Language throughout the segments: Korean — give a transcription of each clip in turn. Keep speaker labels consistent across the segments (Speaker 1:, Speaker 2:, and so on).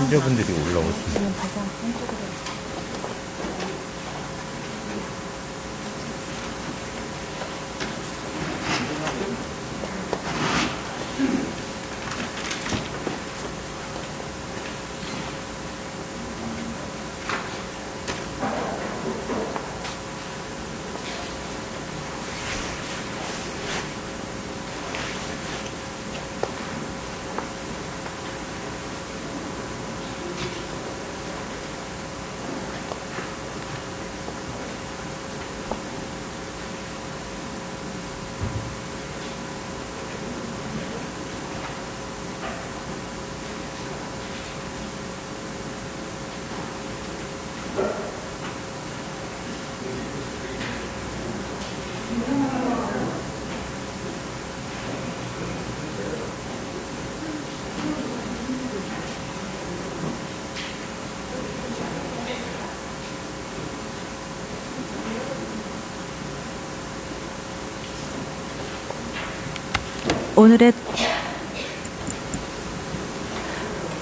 Speaker 1: 신자분들이 올라오십니다.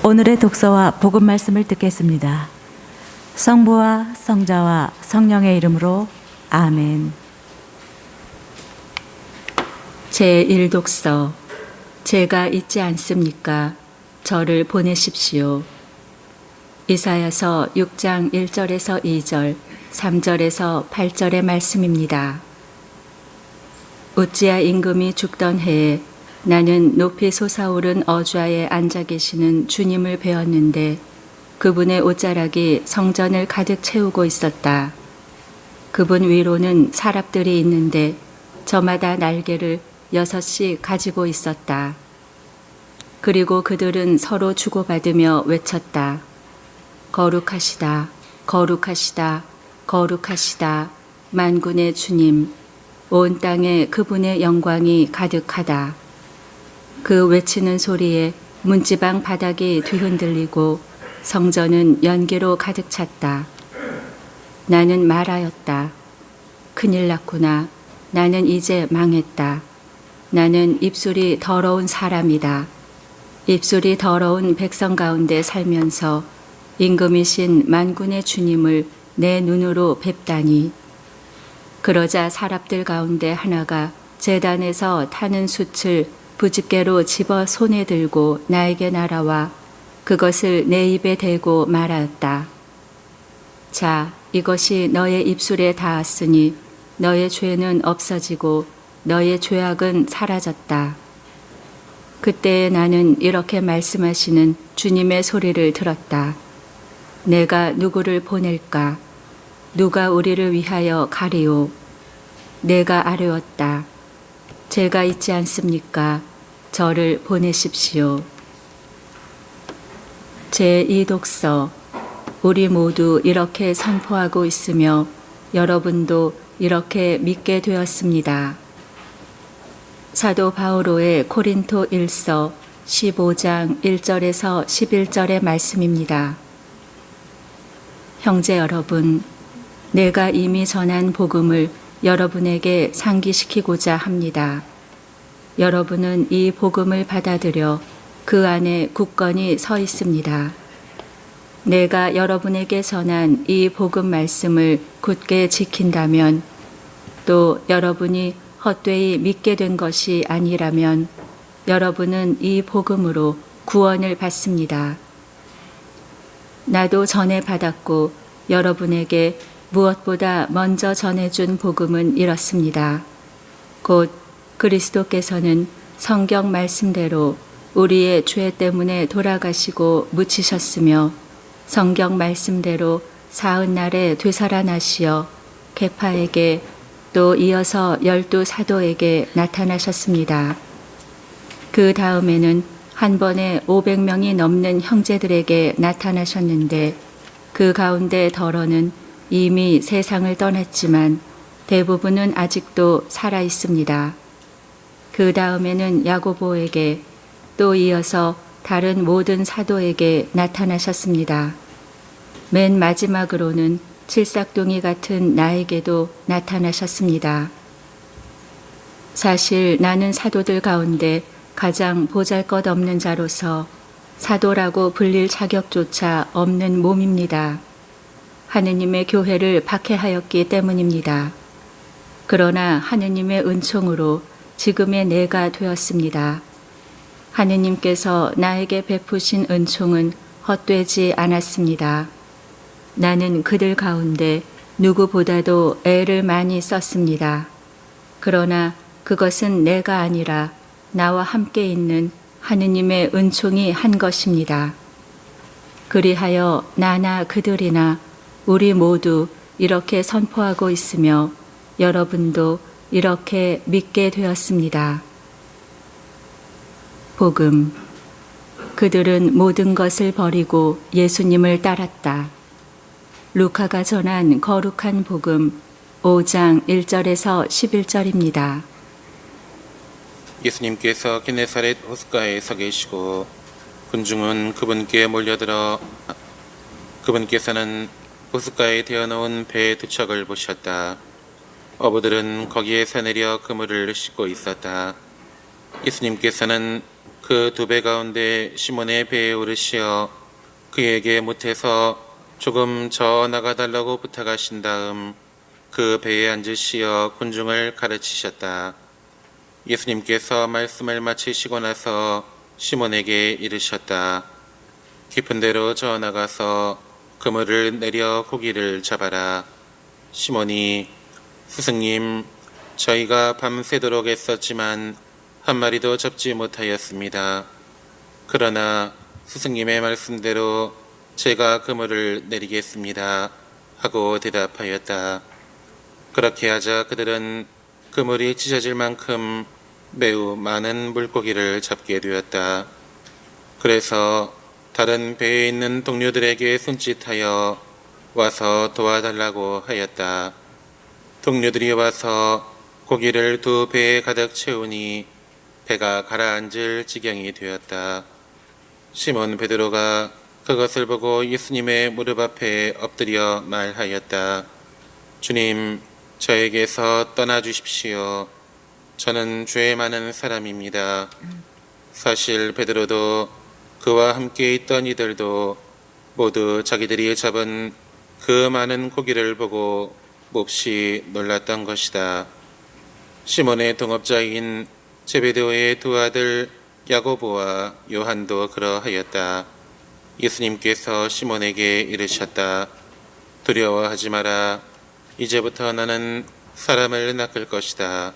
Speaker 2: 오늘의 독서와 복음 말씀을 듣겠습니다. 성부와 성자와 성령의 이름으로 아멘. 제1독서. 제가 있지 않습니까? 저를 보내십시오. 이사야서 6장 1절에서 2절, 3절에서 8절의 말씀입니다. 우찌야 임금이 죽던 해에 나는 높이 솟아오른 어좌에 앉아 계시는 주님을 배웠는데 그분의 옷자락이 성전을 가득 채우고 있었다. 그분 위로는 사람들이 있는데 저마다 날개를 6씩 가지고 있었다. 그리고 그들은 서로 주고받으며 외쳤다. 거룩하시다, 거룩하시다, 거룩하시다, 만군의 주님, 온 땅에 그분의 영광이 가득하다. 그 외치는 소리에 문지방 바닥이 뒤흔들리고 성전은 연기로 가득 찼다. 나는 말하였다. 큰일 났구나. 나는 이제 망했다. 나는 입술이 더러운 사람이다. 입술이 더러운 백성 가운데 살면서 임금이신 만군의 주님을 내 눈으로 뵙다니. 그러자 사람들 가운데 하나가 제단에서 타는 숯을 부집개로 집어 손에 들고 나에게 날아와 그것을 내 입에 대고 말하였다. 자, 이것이 너의 입술에 닿았으니 너의 죄는 없어지고 너의 죄악은 사라졌다. 그때 나는 이렇게 말씀하시는 주님의 소리를 들었다. 내가 누구를 보낼까? 누가 우리를 위하여 가리오? 내가 아뢰었다. 제가 있지 않습니까? 저를 보내십시오. 제2독서. 우리 모두 이렇게 선포하고 있으며 여러분도 이렇게 믿게 되었습니다. 사도 바오로의 고린토 1서 15장 1절에서 11절의 말씀입니다. 형제 여러분, 내가 이미 전한 복음을 여러분에게 상기시키고자 합니다. 여러분은 이 복음을 받아들여 그 안에 굳건히 서 있습니다. 내가 여러분에게 전한 이 복음 말씀을 굳게 지킨다면, 또 여러분이 헛되이 믿게 된 것이 아니라면 여러분은 이 복음으로 구원을 받습니다. 나도 전에 받았고 여러분에게 무엇보다 먼저 전해준 복음은 이렇습니다. 곧 그리스도께서는 성경 말씀대로 우리의 죄 때문에 돌아가시고 묻히셨으며 성경 말씀대로 사흘 날에 되살아나시어 계파에게 또 이어서 12 사도에게 나타나셨습니다. 그 다음에는 한 번에 500명이 넘는 형제들에게 나타나셨는데 그 가운데 덜어는 이미 세상을 떠났지만 대부분은 아직도 살아 있습니다. 그 다음에는 야고보에게 또 이어서 다른 모든 사도에게 나타나셨습니다. 맨 마지막으로는 칠삭둥이 같은 나에게도 나타나셨습니다. 사실 나는 사도들 가운데 가장 보잘것없는 자로서 사도라고 불릴 자격조차 없는 몸입니다. 하느님의 교회를 박해하였기 때문입니다. 그러나 하느님의 은총으로 지금의 내가 되었습니다. 하느님께서 나에게 베푸신 은총은 헛되지 않았습니다. 나는 그들 가운데 누구보다도 애를 많이 썼습니다. 그러나 그것은 내가 아니라 나와 함께 있는 하느님의 은총이 한 것입니다. 그리하여 나나 그들이나 우리 모두 이렇게 선포하고 있으며 여러분도 이렇게 믿게 되었습니다. 복음. 그들은 모든 것을 버리고 예수님을 따랐다. 루카가 전한 거룩한 복음 5장 1절에서 11절입니다.
Speaker 3: 예수님께서 게네사렛 호숫가에 서 계시고 군중은 그분께 몰려들어 그분께서는 호숫가에 대어놓은 배의 두 척을 보셨다. 어부들은 거기에서 내려 그물을 싣고 있었다. 예수님께서는 그 두 배 가운데 시몬의 배에 오르시어 그에게 못해서 조금 저 나가달라고 부탁하신 다음 그 배에 앉으시어 군중을 가르치셨다. 예수님께서 말씀을 마치시고 나서 시몬에게 이르셨다. 깊은 데로 저 나가서 그물을 내려 고기를 잡아라. 시몬이 스승님, 저희가 밤새도록 애썼지만 한 마리도 잡지 못하였습니다. 그러나 스승님의 말씀대로 제가 그물을 내리겠습니다. 하고 대답하였다. 그렇게 하자 그들은 그물이 찢어질 만큼 매우 많은 물고기를 잡게 되었다. 그래서 다른 배에 있는 동료들에게 손짓하여 와서 도와달라고 하였다. 동료들이 와서 고기를 두 배에 가득 채우니 배가 가라앉을 지경이 되었다. 시몬 베드로가 그것을 보고 예수님의 무릎 앞에 엎드려 말하였다. 주님, 저에게서 떠나주십시오. 저는 죄 많은 사람입니다. 사실 베드로도 그와 함께 있던 이들도 모두 자기들이 잡은 그 많은 고기를 보고 몹시 놀랐던 것이다. 시몬의 동업자인 제베데오의 두 아들 야고보와 요한도 그러하였다. 예수님께서 시몬에게 이르셨다. 두려워하지 마라. 이제부터 너는 사람을 낚을 것이다.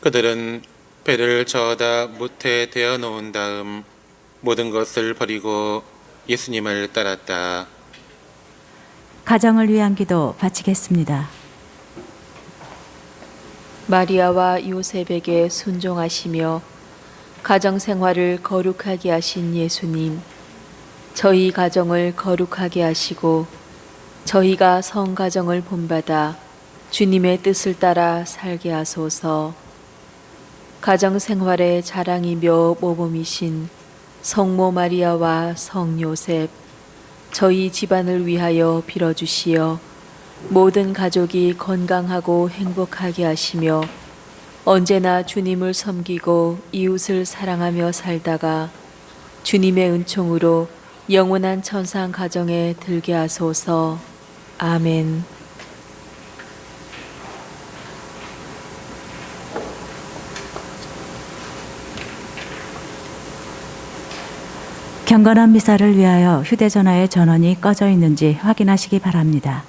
Speaker 3: 그들은 배를 저어다 무태에 대어 놓은 다음 모든 것을 버리고 예수님을 따랐다.
Speaker 4: 가정을 위한 기도 바치겠습니다.
Speaker 5: 마리아와 요셉에게 순종하시며 가정생활을 거룩하게 하신 예수님, 저희 가정을 거룩하게 하시고 저희가 성가정을 본받아 주님의 뜻을 따라 살게 하소서. 가정생활의 자랑이며 모범이신 성모 마리아와 성 요셉, 저희 집안을 위하여 빌어주시어 모든 가족이 건강하고 행복하게 하시며 언제나 주님을 섬기고 이웃을 사랑하며 살다가 주님의 은총으로 영원한 천상 가정에 들게 하소서. 아멘.
Speaker 4: 경건한 미사를 위하여 휴대전화의 전원이 꺼져 있는지 확인하시기 바랍니다.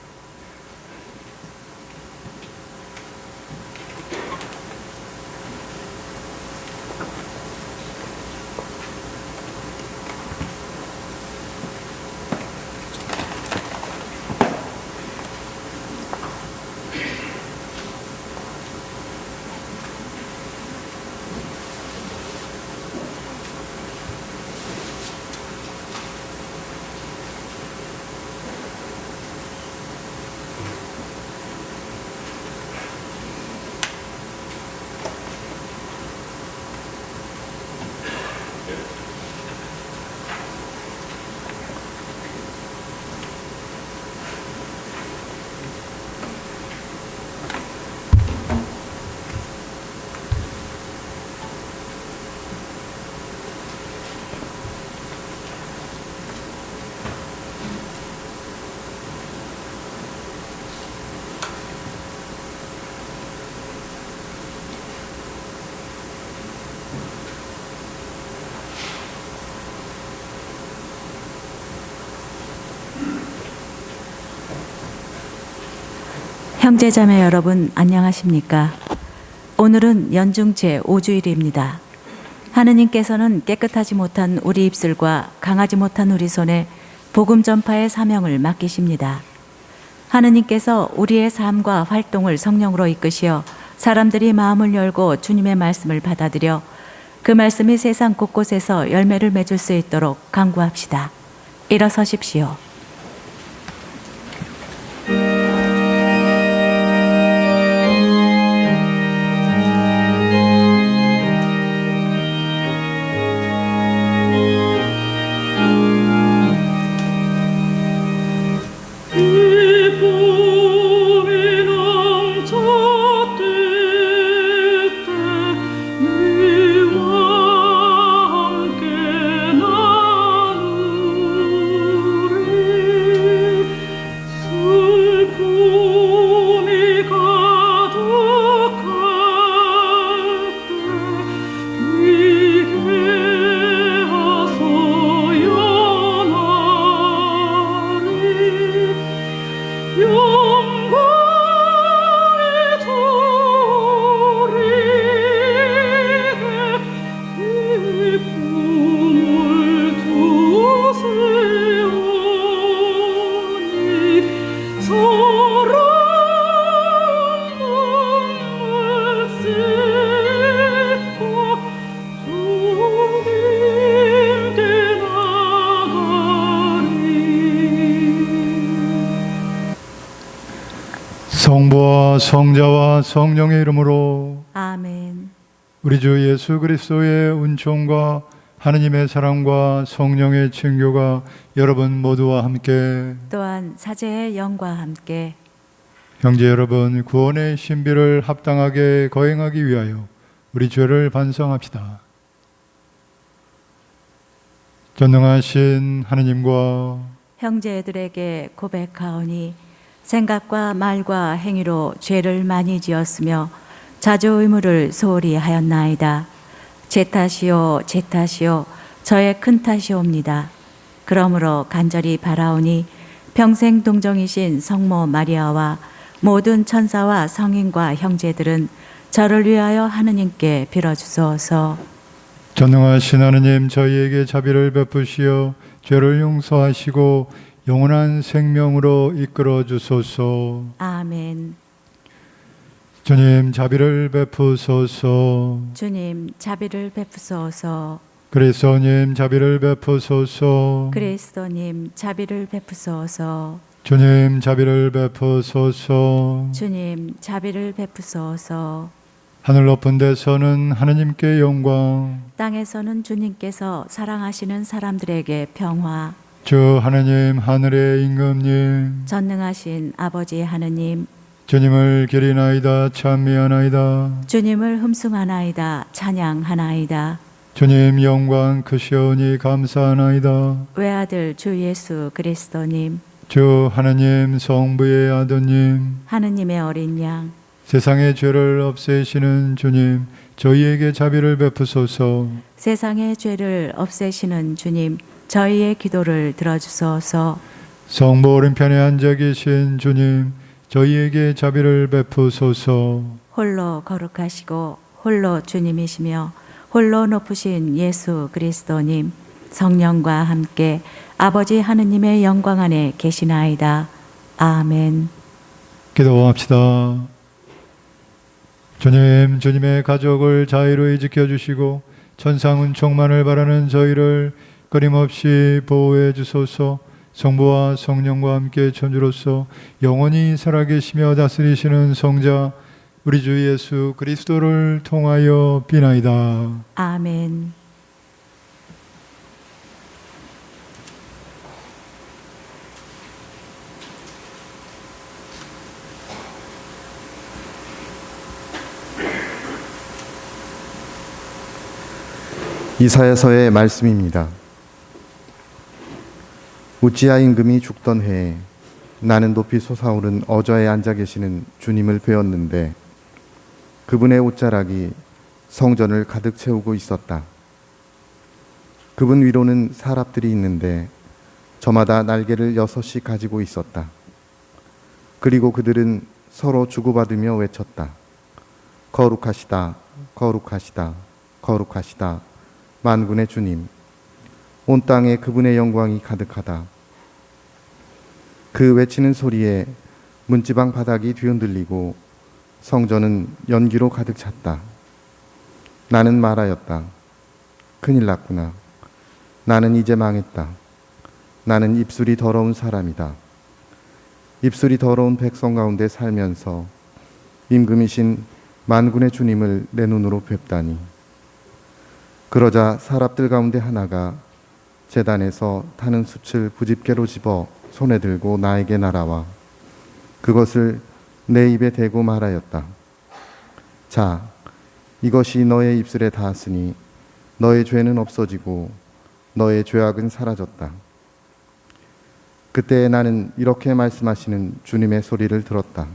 Speaker 4: 형제자매 여러분 안녕하십니까? 오늘은 연중 제5주일입니다. 하느님께서는 깨끗하지 못한 우리 입술과 강하지 못한 우리 손에 복음 전파의 사명을 맡기십니다. 하느님께서 우리의 삶과 활동을 성령으로 이끄시어 사람들이 마음을 열고 주님의 말씀을 받아들여 그 말씀이 세상 곳곳에서 열매를 맺을 수 있도록 간구합시다. 일어서십시오.
Speaker 6: 성부와 성자와 성령의 이름으로
Speaker 4: 아멘.
Speaker 6: 우리 주 예수 그리스도의 은총과 하느님의 사랑과 성령의 친교가 여러분 모두와 함께
Speaker 4: 또한 사제의 영과 함께
Speaker 6: 형제 여러분 구원의 신비를 합당하게 거행하기 위하여 우리 죄를 반성합시다. 전능하신 하느님과
Speaker 4: 형제들에게 고백하오니 생각과 말과 행위로 죄를 많이 지었으며 자주 의무를 소홀히 하였나이다. 제 탓이요 제 탓이요 저의 큰 탓이옵니다. 그러므로 간절히 바라오니 평생 동정이신 성모 마리아와 모든 천사와 성인과 형제들은 저를 위하여 하느님께 빌어주소서.
Speaker 6: 전능하신 하느님 저희에게 자비를 베푸시어 죄를 용서하시고 영원한 생명으로 이끌어 주소서.
Speaker 4: 아멘.
Speaker 6: 주님 자비를 베푸소서.
Speaker 4: 주님 자비를 베푸소서.
Speaker 6: 그리스도님 자비를 베푸소서.
Speaker 4: 그리스도님 자비를 베푸소서.
Speaker 6: 주님 자비를 베푸소서.
Speaker 4: 주님 자비를 베푸소서.
Speaker 6: 하늘 높은 데서는 하느님께 영광,
Speaker 4: 땅에서는 주님께서 사랑하시는 사람들에게 평화.
Speaker 6: 주 하느님 하늘의 임금님,
Speaker 4: 전능하신 아버지 하느님,
Speaker 6: 주님을 기리나이다 찬미하나이다.
Speaker 4: 주님을 흠숭하나이다 찬양하나이다.
Speaker 6: 주님 영광 크시오니 감사하나이다.
Speaker 4: 외아들 주 예수 그리스도님,
Speaker 6: 주 하나님 성부의 아드님,
Speaker 4: 하느님의 어린 양,
Speaker 6: 세상의 죄를 없애시는 주님, 저희에게 자비를 베푸소서.
Speaker 4: 세상의 죄를 없애시는 주님, 저희의 기도를 들어주소서.
Speaker 6: 성부 오른편에 앉아 계신 주님, 저희에게 자비를 베푸소서.
Speaker 4: 홀로 거룩하시고 홀로 주님이시며 홀로 높으신 예수 그리스도님, 성령과 함께 아버지 하느님의 영광 안에 계시나이다. 아멘.
Speaker 6: 기도합시다. 주님, 주님의 가족을 자유로이 지켜주시고 천상 은총만을 바라는 저희를 끊임없이 보호해 주소서. 성부와 성령과 함께 천주로서 영원히 살아계시며 다스리시는 성자 우리 주 예수 그리스도를 통하여 비나이다.
Speaker 4: 아멘.
Speaker 7: 이사야서의 말씀입니다. 우찌야 임금이 죽던 해에 나는 높이 솟아오른 어저에 앉아 계시는 주님을 배웠는데 그분의 옷자락이 성전을 가득 채우고 있었다. 그분 위로는 사람들이 있는데 저마다 날개를 6씩 가지고 있었다. 그리고 그들은 서로 주고받으며 외쳤다. 거룩하시다, 거룩하시다, 거룩하시다, 만군의 주님. 온 땅에 그분의 영광이 가득하다. 그 외치는 소리에 문지방 바닥이 뒤흔들리고 성전은 연기로 가득 찼다. 나는 말하였다. 큰일 났구나. 나는 이제 망했다. 나는 입술이 더러운 사람이다. 입술이 더러운 백성 가운데 살면서 임금이신 만군의 주님을 내 눈으로 뵙다니. 그러자 사람들 가운데 하나가 제단에서 타는 숯을 부집개로 집어 손에 들고 나에게 날아와 그것을 내 입에 대고 말하였다. 자, 이것이 너의 입술에 닿았으니 너의 죄는 없어지고 너의 죄악은 사라졌다. 그때 나는 이렇게 말씀하시는 주님의 소리를 들었다.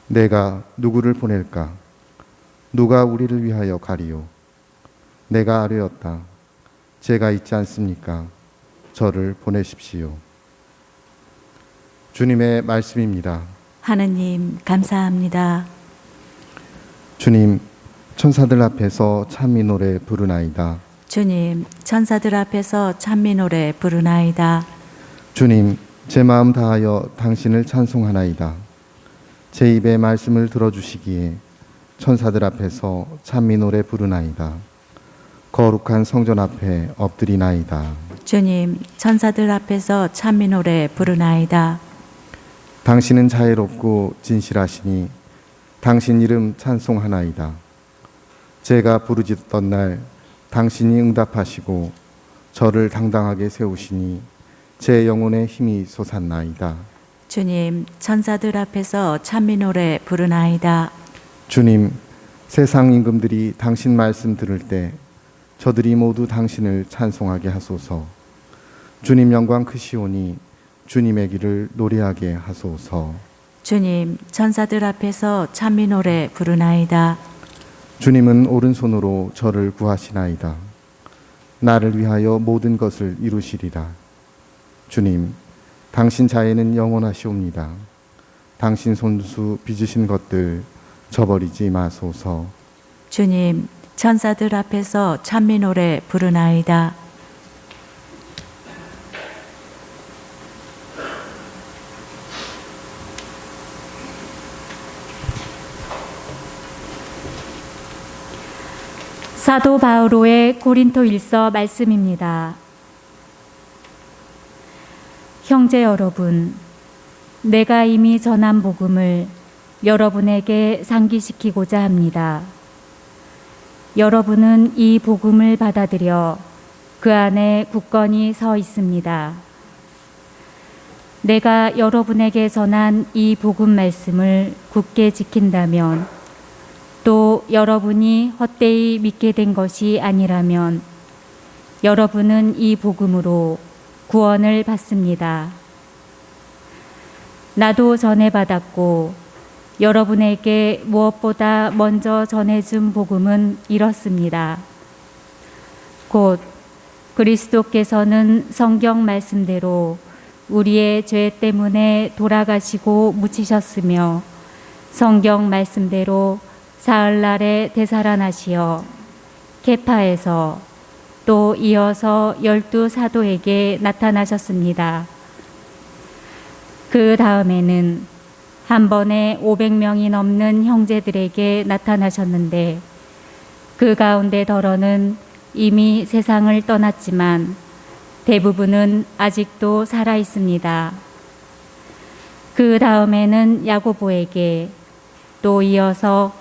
Speaker 7: 내가 누구를 보낼까? 누가 우리를 위하여 가리요? 내가 아뢰었다. 제가 있지 않습니까? 저를 보내십시오. 주님의 말씀입니다.
Speaker 4: 하느님 감사합니다.
Speaker 7: 주님, 천사들 앞에서 찬미 노래 부르나이다.
Speaker 4: 주님, 천사들 앞에서 찬미 노래 부르나이다.
Speaker 7: 주님, 제 마음 다하여 당신을 찬송하나이다. 제 입의 말씀을 들어주시기에 천사들 앞에서 찬미 노래 부르나이다. 거룩한 성전 앞에 엎드리나이다.
Speaker 4: 주님, 천사들 앞에서 찬미 노래 부르나이다.
Speaker 7: 당신은 자애롭고 진실하시니 당신 이름 찬송하나이다. 제가 부르짖던 날 당신이 응답하시고 저를 당당하게 세우시니 제 영혼의 힘이 솟았나이다.
Speaker 4: 주님, 천사들 앞에서 찬미 노래 부르나이다.
Speaker 7: 주님, 세상 임금들이 당신 말씀 들을 때 저들이 모두 당신을 찬송하게 하소서. 주님 영광 크시오니 주님의 길을 노래하게 하소서.
Speaker 4: 주님, 천사들 앞에서 찬미 노래 부르나이다.
Speaker 7: 주님은 오른손으로 저를 구하시나이다. 나를 위하여 모든 것을 이루시리라. 주님, 당신 자애는 영원하시옵니다. 당신 손수 빚으신 것들 저버리지 마소서.
Speaker 4: 주님, 천사들 앞에서 찬미 노래 부르나이다.
Speaker 2: 사도 바오로의 고린토일서 말씀입니다. 형제 여러분, 내가 이미 전한 복음을 여러분에게 상기시키고자 합니다. 여러분은 이 복음을 받아들여 그 안에 굳건히 서 있습니다. 내가 여러분에게 전한 이 복음 말씀을 굳게 지킨다면 또 여러분이 헛되이 믿게 된 것이 아니라면 여러분은 이 복음으로 구원을 받습니다. 나도 전해받았고 여러분에게 무엇보다 먼저 전해준 복음은 이렇습니다. 곧 그리스도께서는 성경 말씀대로 우리의 죄 때문에 돌아가시고 묻히셨으며 성경 말씀대로 사흘날에 되살아나시어 케파에서 또 이어서 12 사도에게 나타나셨습니다. 그 다음에는 한 번에 500명이 넘는 형제들에게 나타나셨는데 그 가운데 더러는 이미 세상을 떠났지만 대부분은 아직도 살아 있습니다. 그 다음에는 야고보에게 또 이어서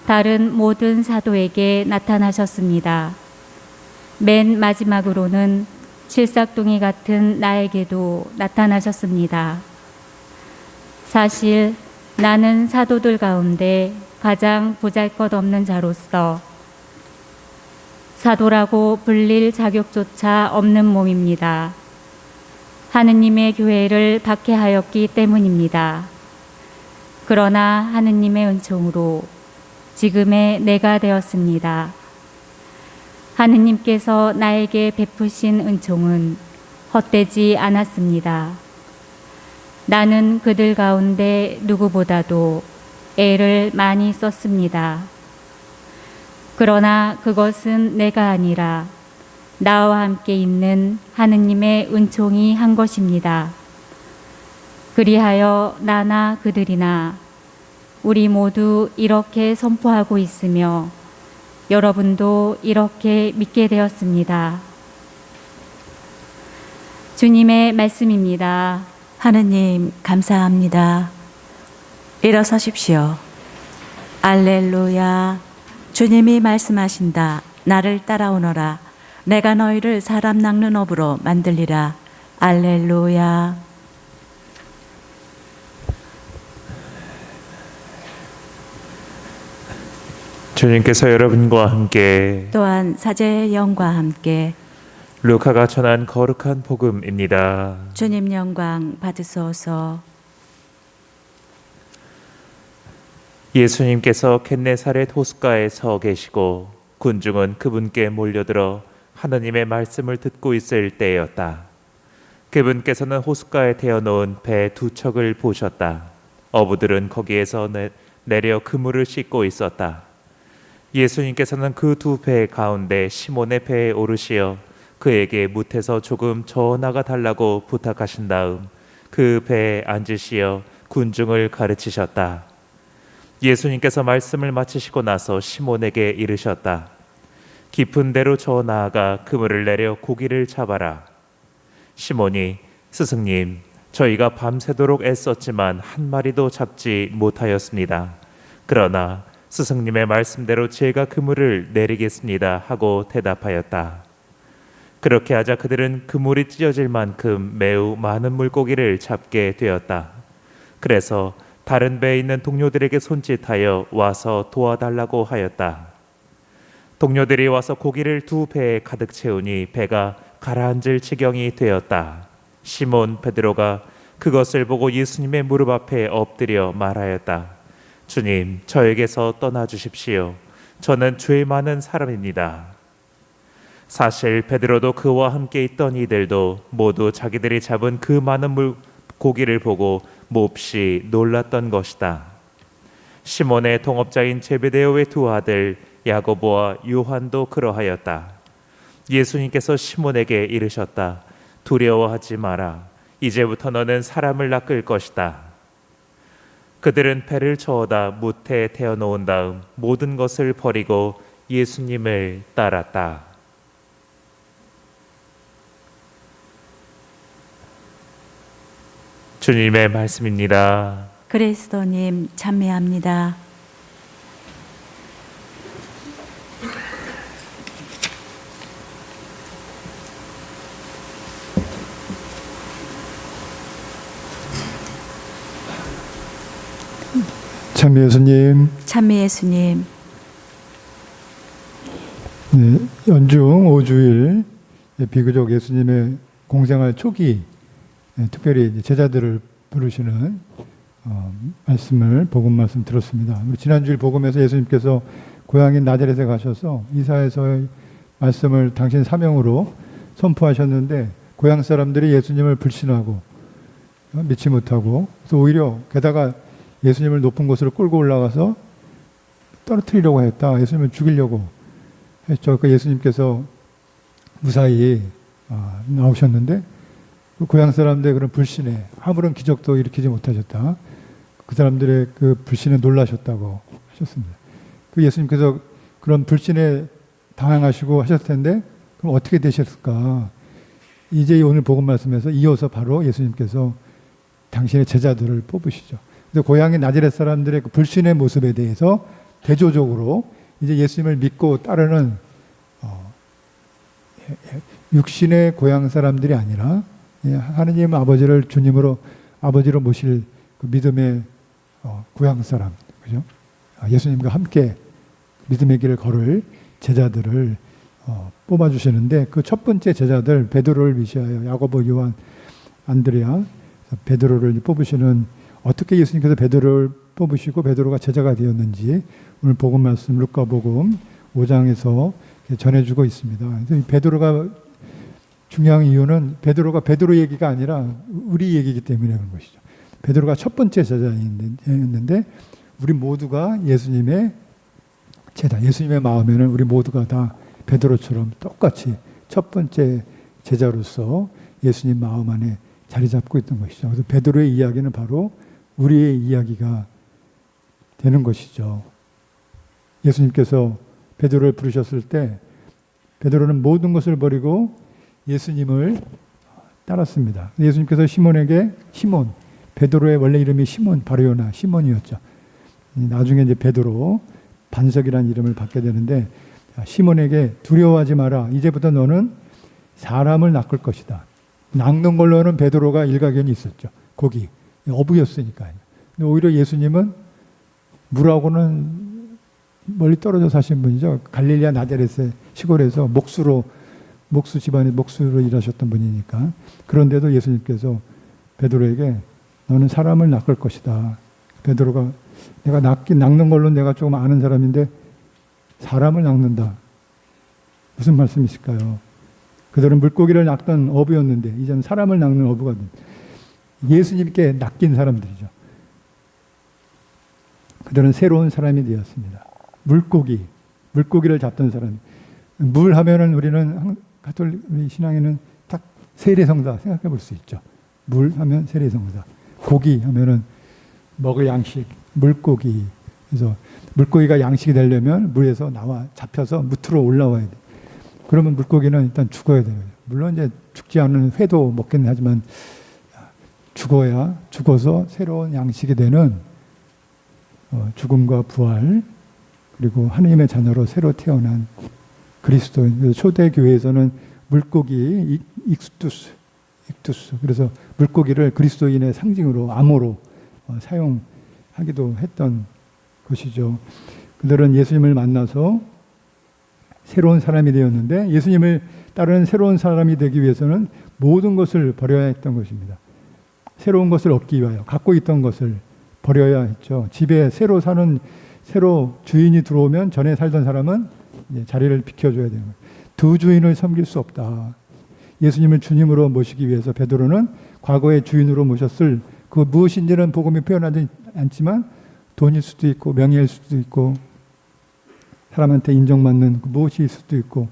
Speaker 2: 다른 모든 사도에게 나타나셨습니다. 맨 마지막으로는 칠삭둥이 같은 나에게도 나타나셨습니다. 사실 나는 사도들 가운데 가장 보잘것없는 자로서 사도라고 불릴 자격조차 없는 몸입니다. 하느님의 교회를 박해하였기 때문입니다. 그러나 하느님의 은총으로 지금의 내가 되었습니다. 하느님께서 나에게 베푸신 은총은 헛되지 않았습니다. 나는 그들 가운데 누구보다도 애를 많이 썼습니다. 그러나 그것은 내가 아니라 나와 함께 있는 하느님의 은총이 한 것입니다. 그리하여 나나 그들이나 우리 모두 이렇게 선포하고 있으며 여러분도 이렇게 믿게 되었습니다. 주님의 말씀입니다.
Speaker 4: 하느님 감사합니다. 일어서십시오. 알렐루야. 주님이 말씀하신다. 나를 따라오너라. 내가 너희를 사람 낚는 업으로 만들리라. 알렐루야.
Speaker 1: 주님께서 여러분과 함께
Speaker 4: 또한 사제의 영과 함께
Speaker 1: 루카가 전한 거룩한 복음입니다.
Speaker 4: 주님 영광 받으소서.
Speaker 1: 예수님께서 겟네사렛 호숫가에 서 계시고 군중은 그분께 몰려들어 하느님의 말씀을 듣고 있을 때였다. 그분께서는 호숫가에 태워놓은 배 2척을 보셨다. 어부들은 거기에서 내려 그물을 씻고 있었다. 예수님께서는 그 2배 가운데 시몬의 배에 오르시어 그에게 무태서 조금 저 나가 달라고 부탁하신 다음 그 배에 앉으시어 군중을 가르치셨다. 예수님께서 말씀을 마치시고 나서 시몬에게 이르셨다. 깊은 데로 저 나아가 그물을 내려 고기를 잡아라. 시몬이 스승님, 저희가 밤새도록 애썼지만 한 마리도 잡지 못하였습니다. 그러나 스승님의 말씀대로 제가 그물을 내리겠습니다 하고 대답하였다. 그렇게 하자 그들은 그물이 찢어질 만큼 매우 많은 물고기를 잡게 되었다. 그래서 다른 배에 있는 동료들에게 손짓하여 와서 도와달라고 하였다. 동료들이 와서 고기를 2배에 가득 채우니 배가 가라앉을 지경이 되었다. 시몬 베드로가 그것을 보고 예수님의 무릎 앞에 엎드려 말하였다. 주님, 저에게서 떠나 주십시오. 저는 죄 많은 사람입니다. 사실 베드로도 그와 함께 있던 이들도 모두 자기들이 잡은 그 많은 물고기를 보고 몹시 놀랐던 것이다. 시몬의 동업자인 제베데오의 2 아들 야고보와 요한도 그러하였다. 예수님께서 시몬에게 이르셨다. 두려워하지 마라. 이제부터 너는 사람을 낚을 것이다. 그들은 배를 저어다 무태에 태워놓은 다음 모든 것을 버리고 예수님을 따랐다. 주님의 말씀입니다.
Speaker 4: 그리스도님 찬미합니다.
Speaker 6: 참 예수님,
Speaker 4: 찬미 예수님,
Speaker 6: 네, 연중 5주일 비교적 예수님의 공생활 초기 특별히 이제 제자들을 부르시는 말씀을 복음 말씀 들었습니다. 우리 지난주일 복음에서 예수님께서 고향인 나자렛에 가셔서 이사야서의 말씀을 당신 사명으로 선포하셨는데 고향 사람들이 예수님을 불신하고 믿지 못하고 그래서 오히려 게다가 예수님을 높은 곳으로 끌고 올라가서 떨어뜨리려고 했다. 예수님을 죽이려고 했죠. 그 예수님께서 무사히 나오셨는데 그 고향 사람들의 그런 불신에 아무런 기적도 일으키지 못하셨다. 그 사람들의 그 불신에 놀라셨다고 하셨습니다. 그 예수님께서 그런 불신에 당황하시고 하셨을 텐데 그럼 어떻게 되셨을까? 이제 오늘 복음 말씀에서 이어서 바로 예수님께서 당신의 제자들을 뽑으시죠. 그래서 고향의 나자렛 사람들의 그 불신의 모습에 대해서 대조적으로 이제 예수님을 믿고 따르는 육신의 고향 사람들이 아니라 하느님 아버지를 주님으로 아버지로 모실 그 믿음의 고향 사람, 그죠? 예수님과 함께 믿음의 길을 걸을 제자들을 뽑아주시는데 그 첫 번째 제자들 베드로를 위시하여 야고보, 요한, 안드레아, 베드로를 뽑으시는 어떻게 예수님께서 베드로를 뽑으시고 베드로가 제자가 되었는지 오늘 복음 말씀 루카복음 5장에서 전해주고 있습니다. 그래서 베드로가 중요한 이유는 베드로가 베드로 얘기가 아니라 우리 얘기이기 때문에 그런 것이죠. 베드로가 첫 번째 제자였는데 우리 모두가 예수님의 제자, 예수님의 마음에는 우리 모두가 다 베드로처럼 똑같이 첫 번째 제자로서 예수님 마음 안에 자리 잡고 있던 것이죠. 그래서 베드로의 이야기는 바로 우리의 이야기가 되는 것이죠. 예수님께서 베드로를 부르셨을 때 베드로는 모든 것을 버리고 예수님을 따랐습니다. 예수님께서 시몬에게 시몬, 베드로의 원래 이름이 시몬 바르요나 시몬이었죠. 나중에 이제 베드로 반석이라는 이름을 받게 되는데 시몬에게 두려워하지 마라. 이제부터 너는 사람을 낚을 것이다. 낚는 걸로는 베드로가 일가견이 있었죠. 고기, 어부였으니까요. 근데 오히려 예수님은 물하고는 멀리 떨어져 사신 분이죠. 갈릴리아 나자렛의 시골에서 목수 집안의 목수로 일하셨던 분이니까. 그런데도 예수님께서 베드로에게 너는 사람을 낚을 것이다. 베드로가 내가 낚는 걸로 내가 조금 아는 사람인데 사람을 낚는다. 무슨 말씀이실까요? 그들은 물고기를 낚던 어부였는데 이제는 사람을 낚는 어부가 된 예수님께 낚인 사람들이죠. 그들은 새로운 사람이 되었습니다. 물고기를 잡던 사람. 물 하면은 우리는 가톨릭 우리 신앙에는 딱 세례성사 생각해 볼 수 있죠. 물 하면 세례성사. 고기 하면은 먹을 양식, 물고기. 그래서 물고기가 양식이 되려면 물에서 잡혀서 무트로 올라와야 돼. 그러면 물고기는 일단 죽어야 돼요. 물론 이제 죽지 않은 회도 먹겠네 하지만 죽어서 새로운 양식이 되는 죽음과 부활 그리고 하느님의 자녀로 새로 태어난 그리스도인. 초대 교회에서는 물고기 익투스 그래서 물고기를 그리스도인의 상징으로 암호로 사용하기도 했던 것이죠. 그들은 예수님을 만나서 새로운 사람이 되었는데 예수님을 따르는 새로운 사람이 되기 위해서는 모든 것을 버려야 했던 것입니다. 새로운 것을 얻기 위하여 갖고 있던 것을 버려야 했죠. 집에 새로 주인이 들어오면 전에 살던 사람은 이제 자리를 비켜줘야 되는 거예요. 두 주인을 섬길 수 없다. 예수님을 주님으로 모시기 위해서 베드로는 과거의 주인으로 모셨을 그 무엇인지는 복음이 표현하지 않지만 돈일 수도 있고 명예일 수도 있고 사람한테 인정받는 그 무엇일 수도 있고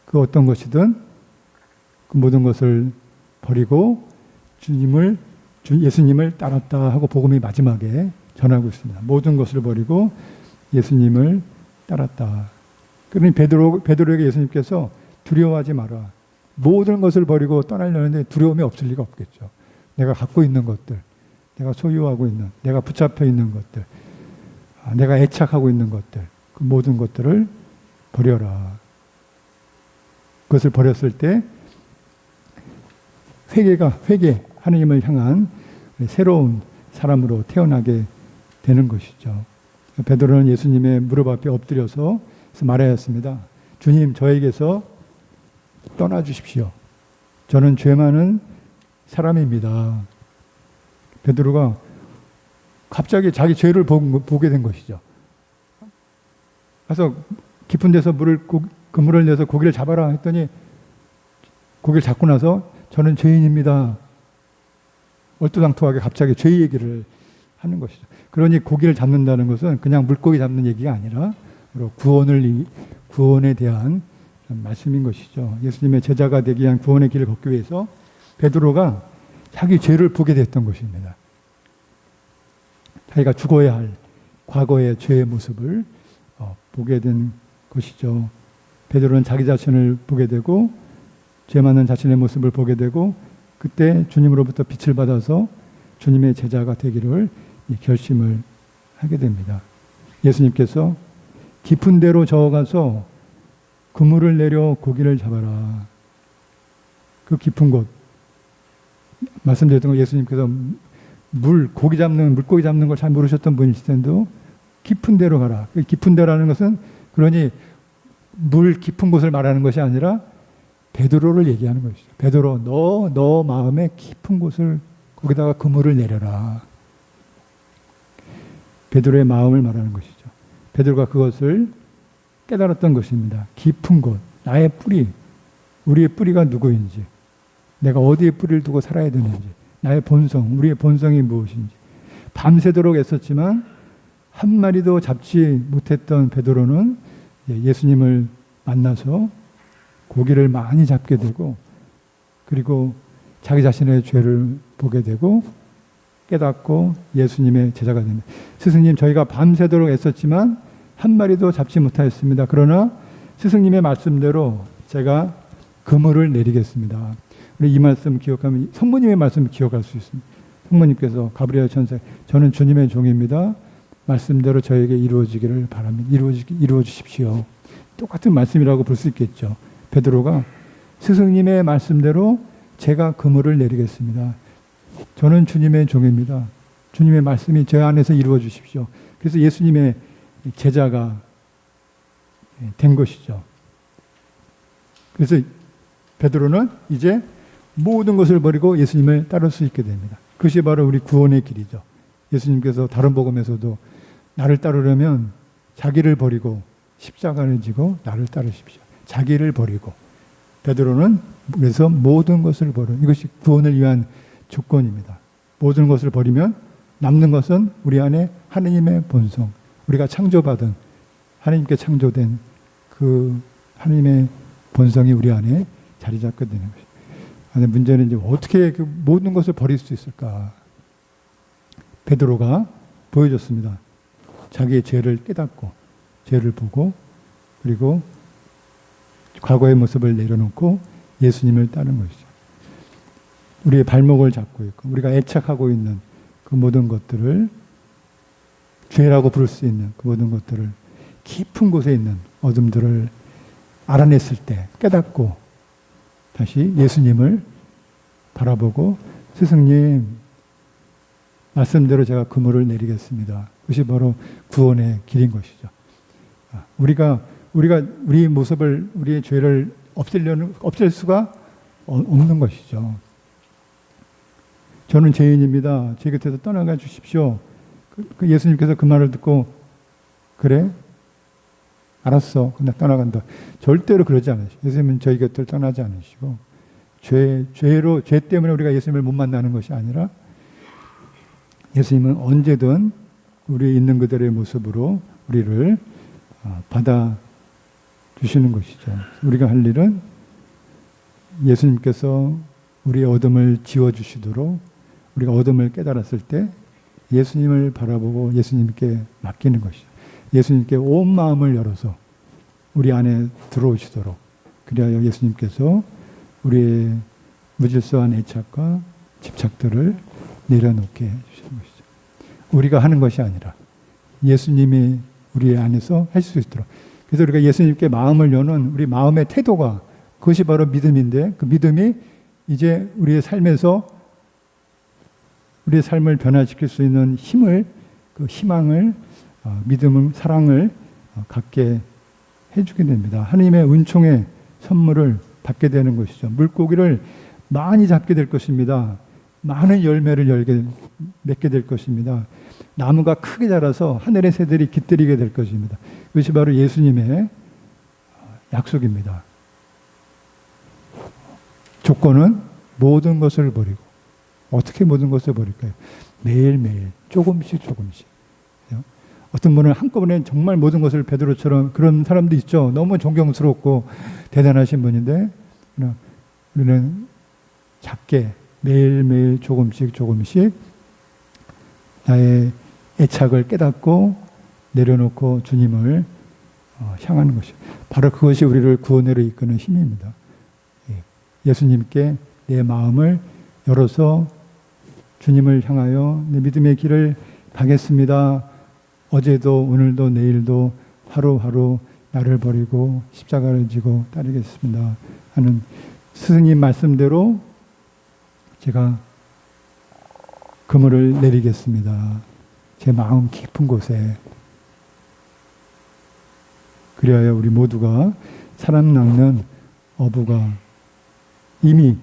Speaker 6: 그 어떤 것이든 그 모든 것을 버리고 예수님을 따랐다 하고 복음이 마지막에 전하고 있습니다. 모든 것을 버리고 예수님을 따랐다. 그러니 베드로에게 예수님께서 두려워하지 마라. 모든 것을 버리고 떠나려는데 두려움이 없을 리가 없겠죠. 내가 갖고 있는 것들, 내가 소유하고 있는, 내가 붙잡혀 있는 것들, 내가 애착하고 있는 것들, 그 모든 것들을 버려라. 그것을 버렸을 때 회개, 하느님을 향한 새로운 사람으로 태어나게 되는 것이죠. 베드로는 예수님의 무릎 앞에 엎드려서 말하였습니다. 주님, 저에게서 떠나주십시오. 저는 죄 많은 사람입니다. 베드로가 갑자기 자기 죄를 보게 된 것이죠. 그래서 깊은 데서 그물을 내서 고기를 잡아라 했더니 고기를 잡고 나서 저는 죄인입니다. 얼토당토하게 갑자기 죄 얘기를 하는 것이죠. 그러니 고기를 잡는다는 것은 그냥 물고기 잡는 얘기가 아니라 구원에 대한 말씀인 것이죠. 예수님의 제자가 되기 위한 구원의 길을 걷기 위해서 베드로가 자기 죄를 보게 됐던 것입니다. 자기가 죽어야 할 과거의 죄의 모습을 보게 된 것이죠. 베드로는 자기 자신을 보게 되고 죄 많은 자신의 모습을 보게 되고 그때 주님으로부터 빛을 받아서 주님의 제자가 되기를 결심을 하게 됩니다. 예수님께서 깊은 데로 저어가서 그물을 내려 고기를 잡아라. 그 깊은 곳 말씀드렸던 거 예수님께서 물고기 잡는 걸 잘 모르셨던 분이실 텐데도 깊은 데로 가라. 깊은 데라는 것은 그러니 물 깊은 곳을 말하는 것이 아니라 베드로를 얘기하는 것이죠. 베드로, 너 마음의 깊은 곳을 거기다가 그물을 내려라. 베드로의 마음을 말하는 것이죠. 베드로가 그것을 깨달았던 것입니다. 깊은 곳, 나의 뿌리, 우리의 뿌리가 누구인지, 내가 어디에 뿌리를 두고 살아야 되는지, 나의 본성, 우리의 본성이 무엇인지. 밤새도록 애썼지만 한 마리도 잡지 못했던 베드로는 예수님을 만나서 고기를 많이 잡게 되고 그리고 자기 자신의 죄를 보게 되고 깨닫고 예수님의 제자가 됩니다. 스승님, 저희가 밤새도록 애썼지만 한 마리도 잡지 못하였습니다. 그러나 스승님의 말씀대로 제가 그물을 내리겠습니다. 우리 이 말씀 기억하면 성모님의 말씀을 기억할 수 있습니다. 성모님께서 가브리엘 천사, 저는 주님의 종입니다. 말씀대로 저에게 이루어지기를 바랍니다. 이루어 주십시오. 똑같은 말씀이라고 볼 수 있겠죠. 베드로가 스승님의 말씀대로 제가 그물을 내리겠습니다. 저는 주님의 종입니다. 주님의 말씀이 제 안에서 이루어 주십시오. 그래서 예수님의 제자가 된 것이죠. 그래서 베드로는 이제 모든 것을 버리고 예수님을 따를 수 있게 됩니다. 그것이 바로 우리 구원의 길이죠. 예수님께서 다른 복음에서도 나를 따르려면 자기를 버리고 십자가를 지고 나를 따르십시오. 자기를 버리고. 베드로는 그래서 모든 것을 버려. 이것이 구원을 위한 조건입니다. 모든 것을 버리면 남는 것은 우리 안에 하느님의 본성, 우리가 창조받은 하나님께 창조된 그 하나님의 본성이 우리 안에 자리 잡게 되는 것입니다. 근데 문제는 이제 어떻게 그 모든 것을 버릴 수 있을까? 베드로가 보여줬습니다. 자기의 죄를 깨닫고 죄를 보고 그리고 과거의 모습을 내려놓고 예수님을 따르는 것이죠. 우리의 발목을 잡고 있고 우리가 애착하고 있는 그 모든 것들을 죄라고 부를 수 있는 그 모든 것들을 깊은 곳에 있는 어둠들을 알아냈을 때 깨닫고 다시 예수님을 바라보고 스승님 말씀대로 제가 그물을 내리겠습니다. 그것이 바로 구원의 길인 것이죠. 우리 모습을 우리의 죄를 없앨 수가 없는 것이죠. 저는 죄인입니다. 제 곁에서 떠나가 주십시오. 그 예수님께서 그 말을 듣고 그래? 알았어. 나 떠나간다. 절대로 그러지 않으시고 예수님은 저희 곁을 떠나지 않으시고 죄 때문에 우리가 예수님을 못 만나는 것이 아니라 예수님은 언제든 우리 있는 그대로의 모습으로 우리를 받아 주시는 것이죠. 우리가 할 일은 예수님께서 우리의 어둠을 지워주시도록 우리가 어둠을 깨달았을 때 예수님을 바라보고 예수님께 맡기는 것이죠. 예수님께 온 마음을 열어서 우리 안에 들어오시도록 그리하여 예수님께서 우리의 무질서한 애착과 집착들을 내려놓게 해주시는 것이죠. 우리가 하는 것이 아니라 예수님이 우리 안에서 할 수 있도록. 그래서 우리가 예수님께 마음을 여는 우리 마음의 태도가 그것이 바로 믿음인데 그 믿음이 이제 우리의 삶에서 우리의 삶을 변화시킬 수 있는 힘을 그 희망을 믿음을 사랑을 갖게 해주게 됩니다. 하나님의 은총의 선물을 받게 되는 것이죠. 물고기를 많이 잡게 될 것입니다. 많은 열매를 맺게 될 것입니다. 나무가 크게 자라서 하늘의 새들이 깃들이게 될 것입니다. 그것이 바로 예수님의 약속입니다. 조건은 모든 것을 버리고. 어떻게 모든 것을 버릴까요? 매일매일 조금씩. 어떤 분은 한꺼번에 정말 모든 것을 베드로처럼, 그런 사람도 있죠. 너무 존경스럽고 대단하신 분인데, 우리는 작게 매일매일 조금씩 나의 애착을 깨닫고 내려놓고 주님을 향하는 것이, 바로 그것이 우리를 구원으로 이끄는 힘입니다. 예수님께 내 마음을 열어서 주님을 향하여 내 믿음의 길을 가겠습니다. 어제도 오늘도 내일도 하루하루 나를 버리고 십자가를 지고 따르겠습니다 하는 스승님 말씀대로 제가 그물을 내리겠습니다. 제 마음 깊은 곳에. 그리하여 우리 모두가 사람 낚는 어부가, 이미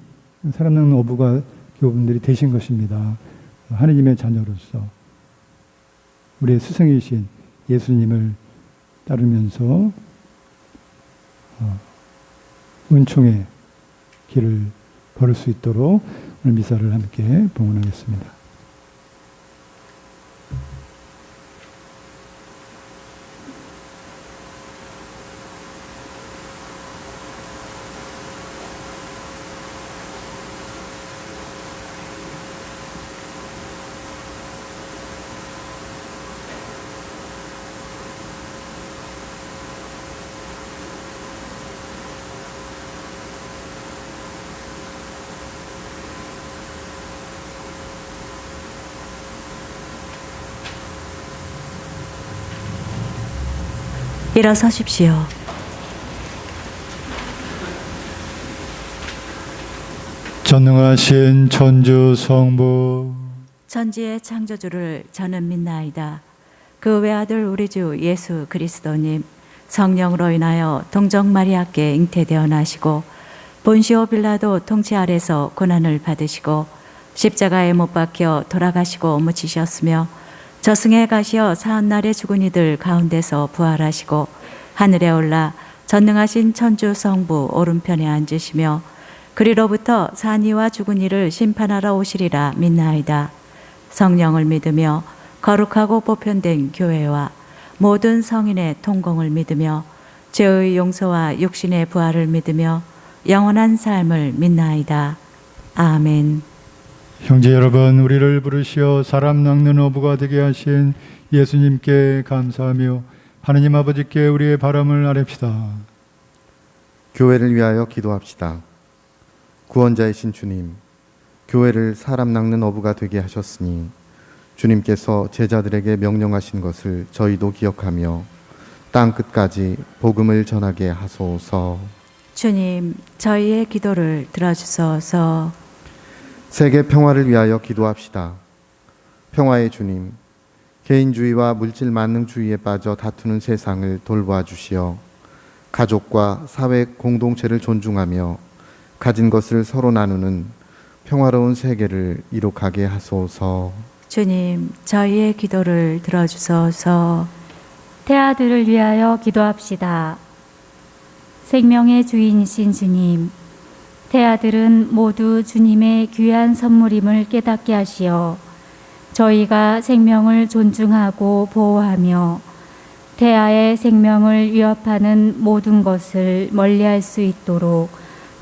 Speaker 6: 사람 낚는 어부가 교우분들이 되신 것입니다. 하느님의 자녀로서 우리의 스승이신 예수님을 따르면서 은총의 길을 걸을 수 있도록 오늘 미사를 함께 봉헌하겠습니다.
Speaker 4: 일어서십시오.
Speaker 6: 전능하신 천주 성부,
Speaker 4: 천지의 창조주를 저는 믿나이다. 그 외아들 우리 주 예수 그리스도님, 성령으로 인하여 동정 마리아께 잉태되어 나시고 본시오 빌라도 통치 아래서 고난을 받으시고 십자가에 못 박혀 돌아가시고 묻히셨으며 저승에 가시어 사한날에 죽은 이들 가운데서 부활하시고 하늘에 올라 전능하신 천주 성부 오른편에 앉으시며 그리로부터 산 이와 죽은 이를 심판하러 오시리라 믿나이다. 성령을 믿으며 거룩하고 보편된 교회와 모든 성인의 통공을 믿으며 죄의 용서와 육신의 부활을 믿으며 영원한 삶을 믿나이다. 아멘.
Speaker 6: 형제 여러분, 우리를 부르시어 사람 낚는 어부가 되게 하신 예수님께 감사하며 하느님 아버지께 우리의 바람을 아뢰읍시다.
Speaker 7: 교회를 위하여 기도합시다. 구원자이신 주님, 교회를 사람 낚는 어부가 되게 하셨으니 주님께서 제자들에게 명령하신 것을 저희도 기억하며 땅 끝까지 복음을 전하게 하소서.
Speaker 4: 주님, 저희의 기도를 들어주소서.
Speaker 7: 세계 평화를 위하여 기도합시다. 평화의 주님, 개인주의와 물질 만능주의에 빠져 다투는 세상을 돌보아 주시어 가족과 사회 공동체를 존중하며 가진 것을 서로 나누는 평화로운 세계를 이룩하게 하소서.
Speaker 4: 주님, 저희의 기도를 들어주소서.
Speaker 2: 태아들을 위하여 기도합시다. 생명의 주인이신 주님, 태아들은 모두 주님의 귀한 선물임을 깨닫게 하시어 저희가 생명을 존중하고 보호하며 태아의 생명을 위협하는 모든 것을 멀리할 수 있도록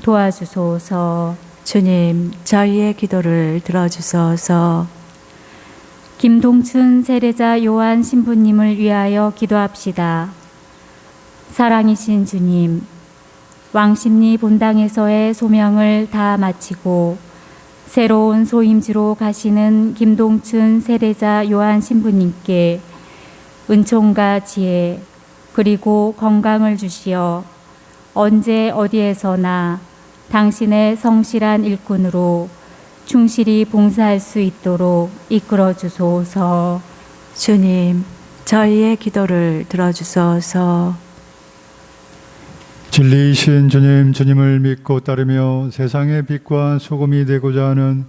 Speaker 2: 도와주소서.
Speaker 4: 주님, 저희의 기도를 들어주소서.
Speaker 2: 김동춘 세례자 요한 신부님을 위하여 기도합시다. 사랑이신 주님, 왕십리 본당에서의 소명을 다 마치고 새로운 소임지로 가시는 김동춘 세례자 요한 신부님께 은총과 지혜 그리고 건강을 주시어 언제 어디에서나 당신의 성실한 일꾼으로 충실히 봉사할 수 있도록 이끌어 주소서.
Speaker 4: 주님, 저희의 기도를 들어주소서.
Speaker 6: 진리이신 주님, 주님을 믿고 따르며 세상의 빛과 소금이 되고자 하는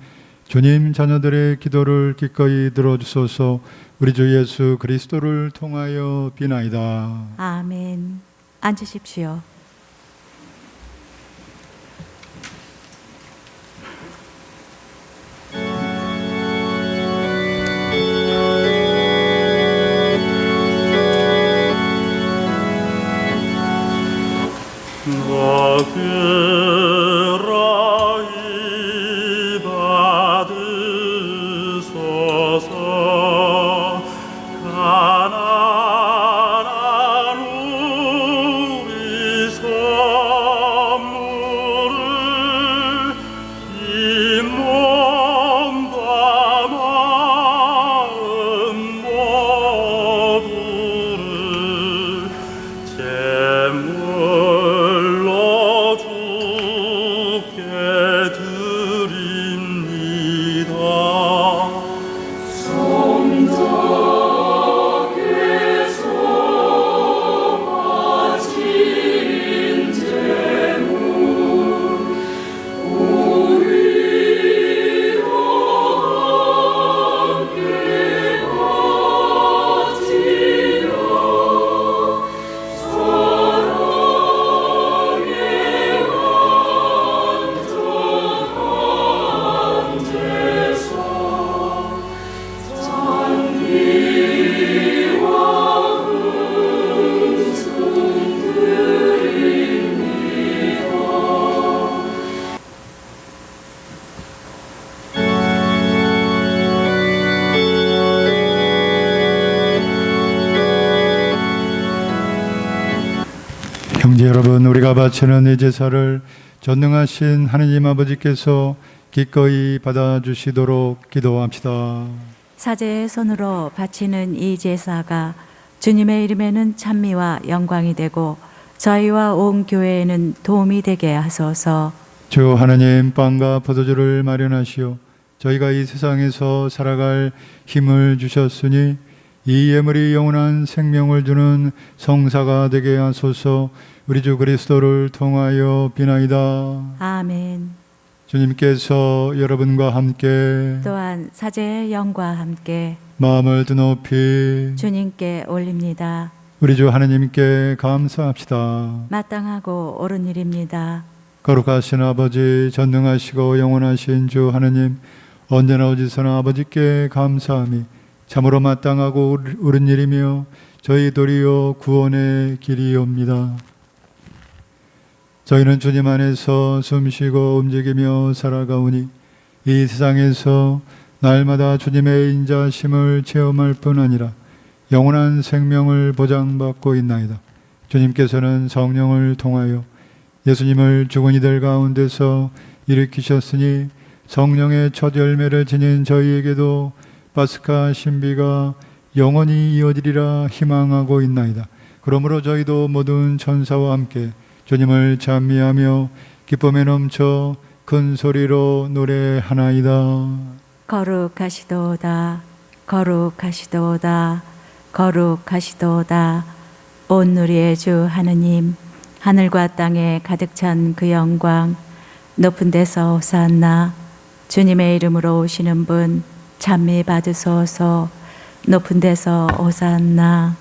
Speaker 6: 주님 자녀들의 기도를 기꺼이 들어주소서. 우리 주 예수 그리스도를 통하여 비나이다.
Speaker 4: 아멘. 앉으십시오.
Speaker 8: 너그러이 받으소서. 가난한 우리 선물을 이 몸과 마음 모두를 제물로 주께 드립니다.
Speaker 6: 형제 여러분, 우리가 바치는 이 제사를 전능하신 하느님 아버지께서 기꺼이 받아주시도록 기도합시다.
Speaker 4: 사제의 손으로 바치는 이 제사가 주님의 이름에는 찬미와 영광이 되고 저희와 온 교회에는 도움이 되게 하소서.
Speaker 6: 주 하나님, 빵과 포도주를 마련하시오 저희가 이 세상에서 살아갈 힘을 주셨으니 이 예물이 영원한 생명을 주는 성사가 되게 하소서. 우리 주 그리스도를 통하여 비나이다.
Speaker 4: 아멘.
Speaker 6: 주님께서 여러분과 함께
Speaker 4: 또한 사제의 영과 함께
Speaker 6: 마음을 드높이
Speaker 4: 주님께 올립니다.
Speaker 6: 우리 주 하나님께 감사합시다.
Speaker 4: 마땅하고 옳은 일입니다.
Speaker 6: 거룩하신 아버지, 전능하시고 영원하신 주 하나님, 언제나 어디서나 아버지께 감사함이 참으로 마땅하고 옳은 일이며 저희 도리어 구원의 길이옵니다. 저희는 주님 안에서 숨쉬고 움직이며 살아가오니 이 세상에서 날마다 주님의 인자심을 체험할 뿐 아니라 영원한 생명을 보장받고 있나이다. 주님께서는 성령을 통하여 예수님을 죽은 이들 가운데서 일으키셨으니 성령의 첫 열매를 지닌 저희에게도 파스카 신비가 영원히 이어지리라 희망하고 있나이다. 그러므로 저희도 모든 천사와 함께 주님을 찬미하며 기쁨에 넘쳐 큰 소리로 노래하나이다.
Speaker 4: 거룩하시도다, 거룩하시도다, 거룩하시도다. 온누리의 주 하느님, 하늘과 땅에 가득 찬 그 영광, 높은 데서 호산나. 주님의 이름으로 오시는 분 찬미 받으소서. 높은 데서 호산나.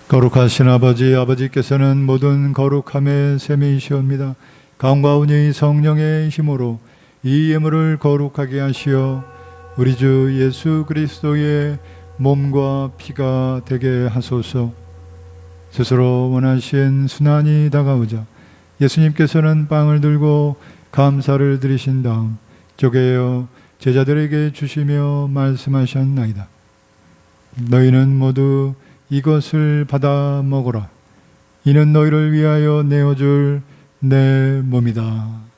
Speaker 6: 거룩하신 아버지, 아버지께서는 모든 거룩함의 셈이시옵니다. 강과운이 성령의 힘으로 이 예물을 거룩하게 하시어 우리 주 예수 그리스도의 몸과 피가 되게 하소서. 스스로 원하신 순환이 다가오자 예수님께서는 빵을 들고 감사를 드리신 다음 쪼개어 제자들에게 주시며 말씀하셨나이다. 너희는 모두 이것을 받아 먹어라. 이는 너희를 위하여 내어줄 내 몸이다.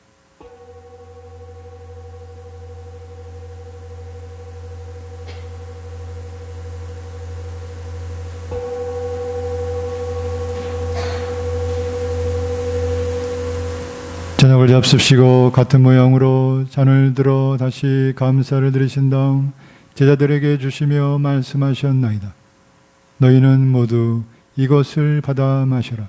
Speaker 6: 저녁을 잡수시고 같은 모양으로 잔을 들어 다시 감사를 드리신 다음 제자들에게 주시며 말씀하셨나이다. 너희는 모두 이것을 받아 마셔라.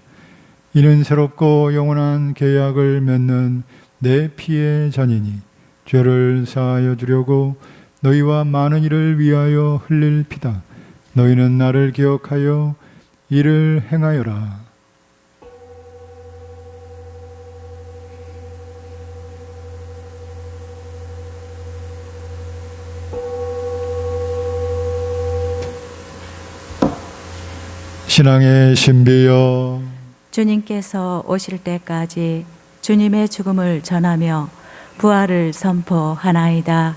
Speaker 6: 이는 새롭고 영원한 계약을 맺는 내 피의 잔이니 죄를 사하여 주려고 너희와 많은 이를 위하여 흘릴 피다. 너희는 나를 기억하여 이를 행하여라. 신앙의 신비여,
Speaker 4: 주님께서 오실 때까지 주님의 죽음을 전하며 부활을 선포하나이다.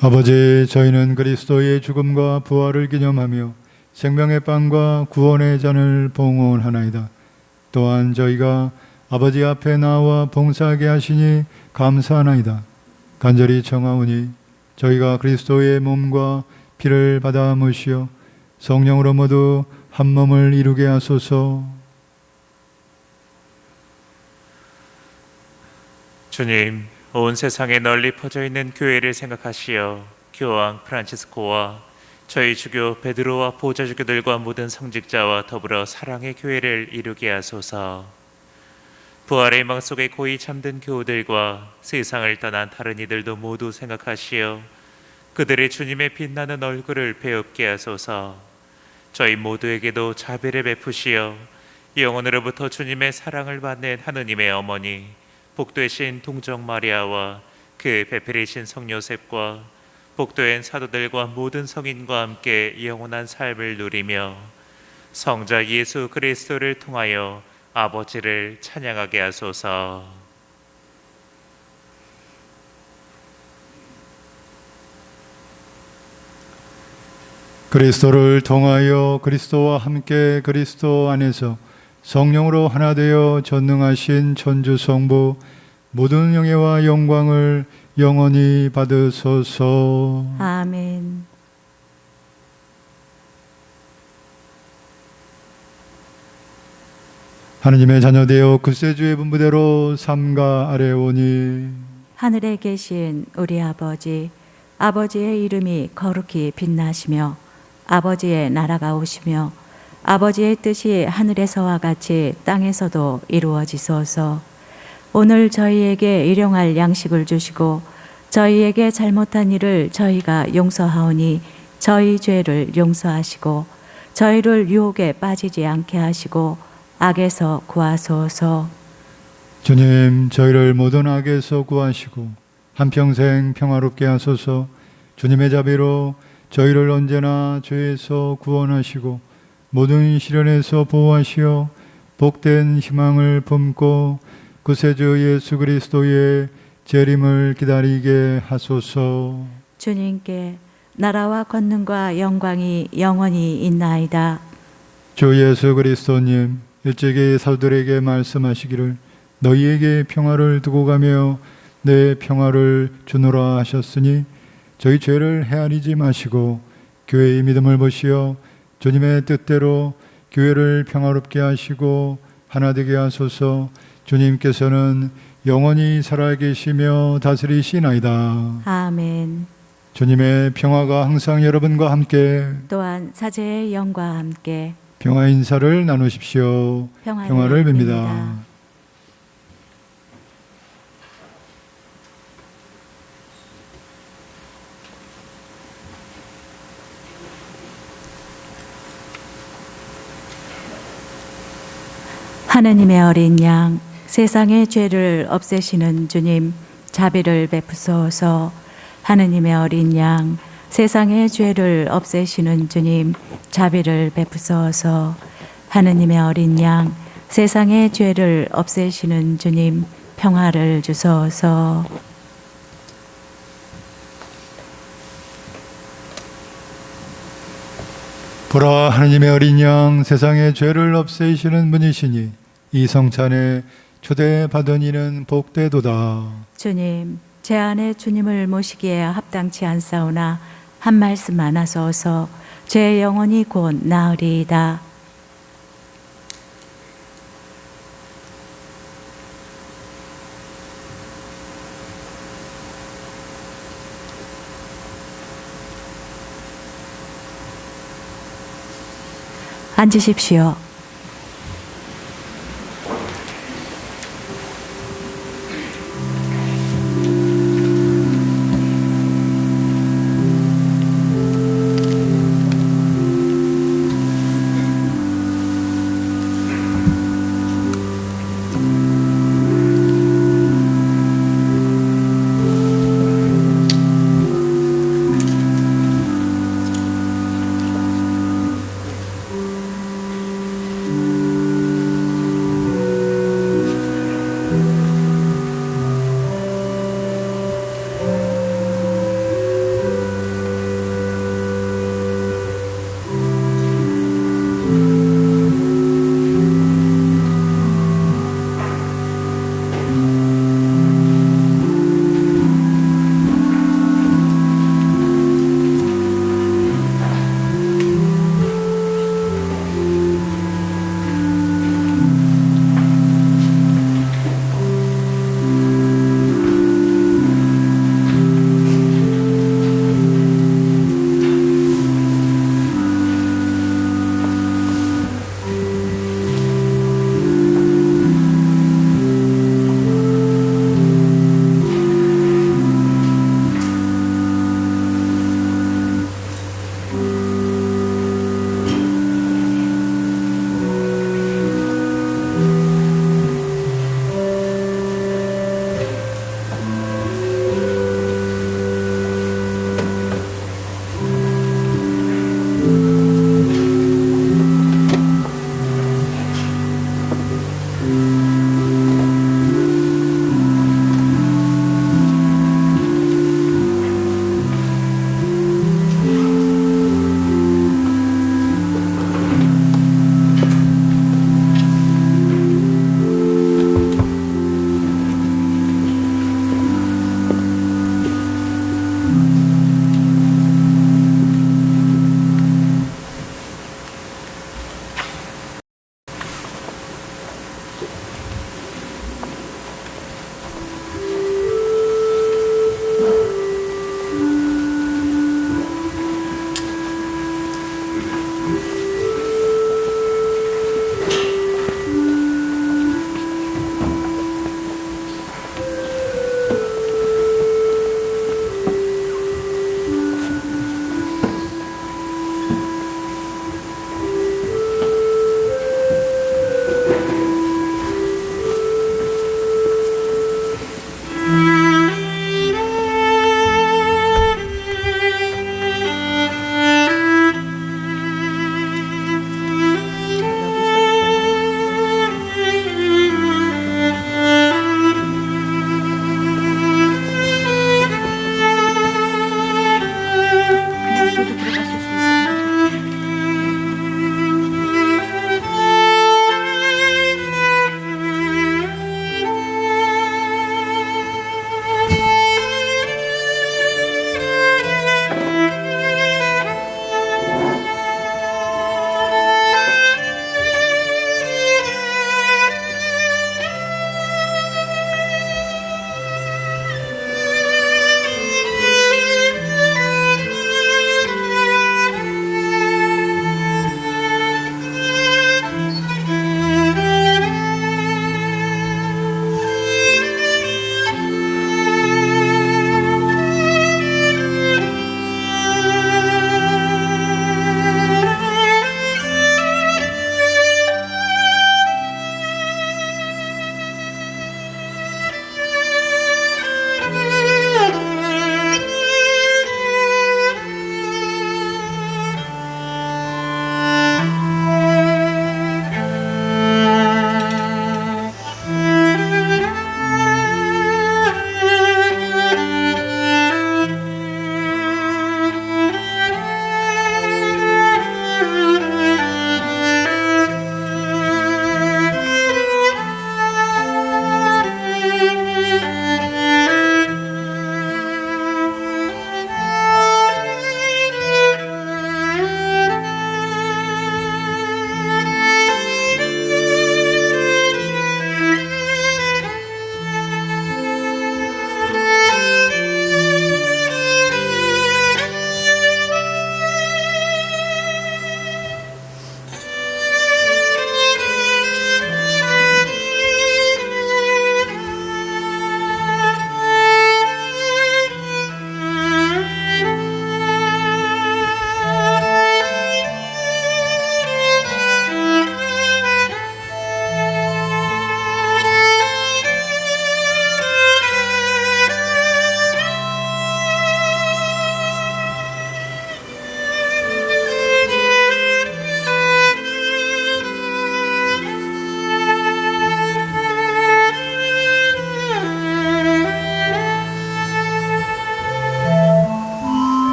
Speaker 6: 아버지, 저희는 그리스도의 죽음과 부활을 기념하며 생명의 빵과 구원의 잔을 봉헌하나이다. 또한 저희가 아버지 앞에 나와 봉사하게 하시니 감사하나이다. 간절히 청하오니 저희가 그리스도의 몸과 피를 받아 모시어 성령으로 모두 한 몸을 이루게 하소서.
Speaker 1: 주님, 온 세상에 널리 퍼져 있는 교회를 생각하시어 교황 프란치스코와 저희 주교 베드로와 보좌주교들과 모든 성직자와 더불어 사랑의 교회를 이루게 하소서. 부활의 희망 속에 고이 잠든 교우들과 세상을 떠난 다른 이들도 모두 생각하시어 그들의 주님의 빛나는 얼굴을 배웁게 하소서. 저희 모두에게도 자비를 베푸시어 영원으로부터 주님의 사랑을 받는 하느님의 어머니 복되신 동정 마리아와 그 배필이신 성 요셉과 복된 사도들과 모든 성인과 함께 영원한 삶을 누리며 성자 예수 그리스도를 통하여 아버지를 찬양하게 하소서.
Speaker 6: 그리스도를 통하여 그리스도와 함께 그리스도 안에서 성령으로 하나 되어 전능하신 천주 성부 모든 영예와 영광을 영원히 받으소서.
Speaker 4: 아멘.
Speaker 6: 하느님의 자녀되어 구세주의 분부대로 삼가 아뢰오니
Speaker 4: 하늘에 계신 우리 아버지, 아버지의 이름이 거룩히 빛나시며 아버지의 나라가 오시며 아버지의 뜻이 하늘에서와 같이 땅에서도 이루어지소서. 오늘 저희에게 일용할 양식을 주시고 저희에게 잘못한 일을 저희가 용서하오니 저희 죄를 용서하시고 저희를 유혹에 빠지지 않게 하시고 악에서 구하소서.
Speaker 6: 주님, 저희를 모든 악에서 구하시고 한평생 평화롭게 하소서. 주님의 자비로 저희를 언제나 죄에서 구원하시고 모든 시련에서 보호하시어 복된 희망을 품고 구세주 예수 그리스도의 재림을 기다리게 하소서.
Speaker 4: 주님께 나라와 권능과 영광이 영원히 있나이다.
Speaker 6: 주 예수 그리스도님, 일찍이 사도들에게 말씀하시기를 너희에게 평화를 두고 가며 내 평화를 주노라 하셨으니 저희 죄를 헤아리지 마시고 교회의 믿음을 보시어 주님의 뜻대로 교회를 평화롭게 하시고 하나 되게 하소서. 주님께서는 영원히 살아계시며 다스리시나이다.
Speaker 4: 아멘.
Speaker 6: 주님의 평화가 항상 여러분과 함께
Speaker 4: 또한 사제의 영과 함께
Speaker 6: 평화 인사를 나누십시오. 평화를 빕니다.
Speaker 4: 하느님의 어린 양, 세상의 죄를 없애시는 주님, 자비를 베푸소서. 하느님의 어린 양, 세상의 죄를 없애시는 주님, 자비를 베푸소서. 하느님의 어린 양, 세상의 죄를 없애시는 주님, 평화를 주소서.
Speaker 6: 보라, 하느님의 어린 양, 세상의 죄를 없애시는 분이시니 이 성찬에 초대받은 이는 복되도다.
Speaker 4: 주님, 제 안에 주님을 모시기에 합당치 않사오나 한 말씀만 하소서. 제 영혼이 곧 나으리이다. 앉으십시오.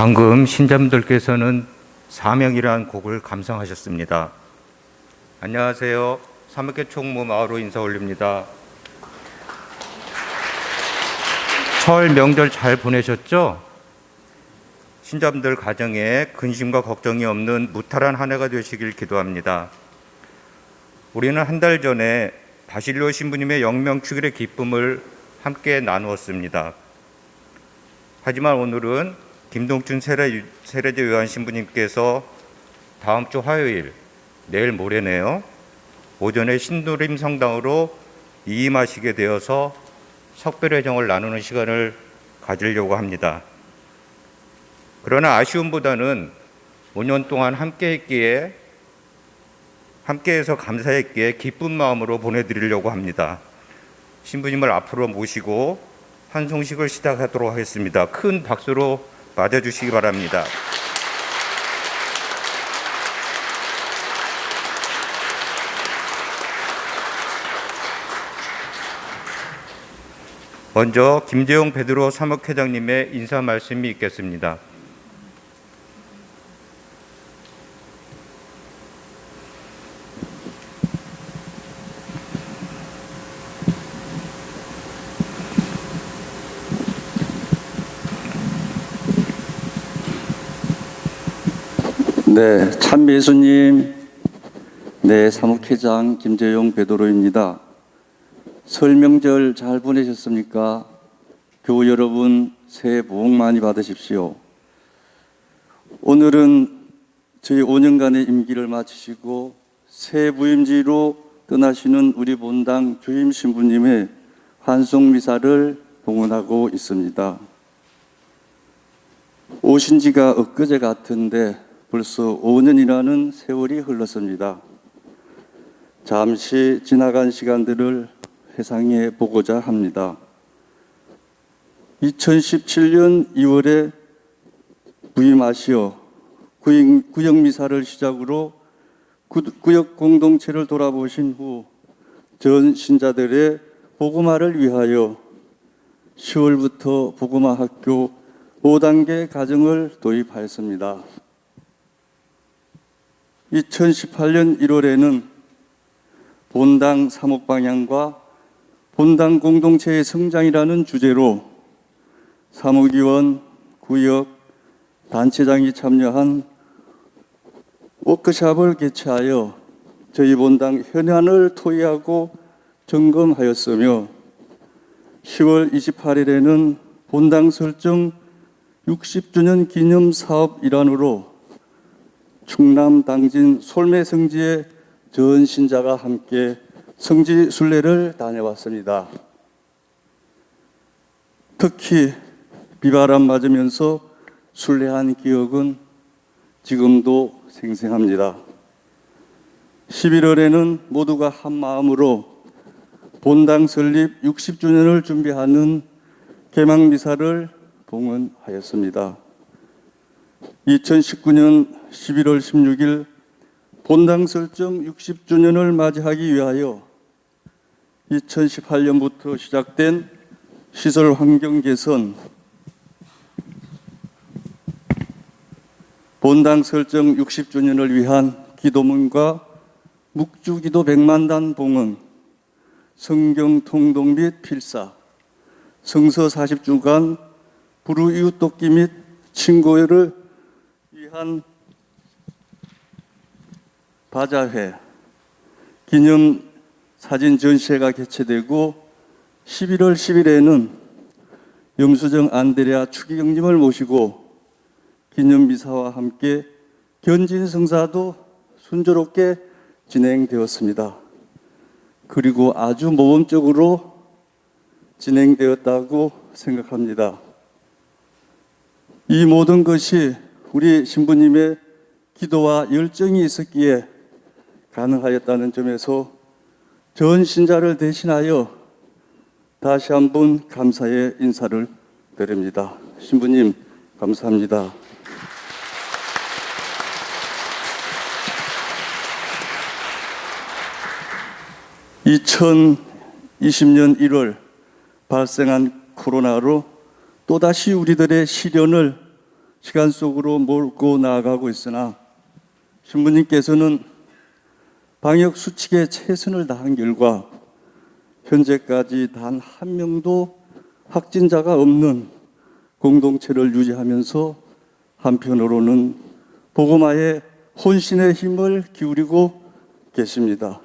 Speaker 9: 방금 신자분들께서는 사명이라는 곡을 감상하셨습니다. 안녕하세요. 삼흑계 총무 마으로 인사 올립니다. 설 명절 잘 보내셨죠? 신자분들 가정에 근심과 걱정이 없는 무탈한 한 해가 되시길 기도합니다. 우리는 한 달 전에 바실로 신부님의 영명축일의 기쁨을 함께 나누었습니다. 하지만 오늘은 김동춘 세례제 요한 신부님께서 다음 주 화요일, 내일 모레네요. 오전에 신도림 성당으로 이임하시게 되어서 석별회정을 나누는 시간을 가지려고 합니다. 그러나 아쉬움보다는 5년 동안 함께해서 감사했기에 기쁜 마음으로 보내드리려고 합니다. 신부님을 앞으로 모시고 환송식을 시작하도록 하겠습니다. 큰 박수로 맞아주시기 바랍니다. 먼저 김재용 베드로 사목회장님의 인사 말씀이 있겠습니다.
Speaker 10: 네, 참 예수님, 네, 사목회장 김재용 베드로입니다. 설 명절 잘 보내셨습니까? 교우 여러분, 새해 복 많이 받으십시오. 오늘은 저희 5년간의 임기를 마치시고 새 부임지로 떠나시는 우리 본당 주임 신부님의 환송 미사를 봉헌하고 있습니다. 오신 지가 엊그제 같은데 벌써 5년이라는 세월이 흘렀습니다. 잠시 지나간 시간들을 회상해 보고자 합니다. 2017년 2월에 부임하시어 구역 미사를 시작으로 구역 공동체를 돌아보신 후 전 신자들의 복음화를 위하여 10월부터 복음화 학교 5단계 과정을 도입하였습니다. 2018년 1월에는 본당 사목방향과 본당 공동체의 성장이라는 주제로 사목위원, 구역, 단체장이 참여한 워크숍을 개최하여 저희 본당 현안을 토의하고 점검하였으며 10월 28일에는 본당 설정 60주년 기념 사업 일환으로 충남 당진 솔매 성지에 전 신자가 함께 성지 순례를 다녀왔습니다. 특히 비바람 맞으면서 순례한 기억은 지금도 생생합니다. 11월에는 모두가 한 마음으로 본당 설립 60주년을 준비하는 개막 미사를 봉헌하였습니다. 2019년 11월 16일 본당 설정 60주년을 맞이하기 위하여 2018년부터 시작된 시설 환경 개선, 본당 설정 60주년을 위한 기도문과 묵주기도 100만단 봉헌, 성경 통독 및 필사, 성서 40주간 불우이웃 돕기 및 친고회를 위한 바자회, 기념 사진 전시회가 개최되고 11월 10일에는 염수정 안드레아 추기경님을 모시고 기념미사와 함께 견진성사도 순조롭게 진행되었습니다. 그리고 아주 모범적으로 진행되었다고 생각합니다. 이 모든 것이 우리 신부님의 기도와 열정이 있었기에 가능하였다는 점에서 전 신자를 대신하여 다시 한번 감사의 인사를 드립니다. 신부님, 감사합니다. (2020년 1월) 발생한 코로나로 또다시 우리들의 시련을 시간 속으로 몰고 나아가고 있으나 신부님께서는 방역 수칙에 최선을 다한 결과 현재까지 단 한 명도 확진자가 없는 공동체를 유지하면서 한편으로는 복음화에 혼신의 힘을 기울이고 계십니다.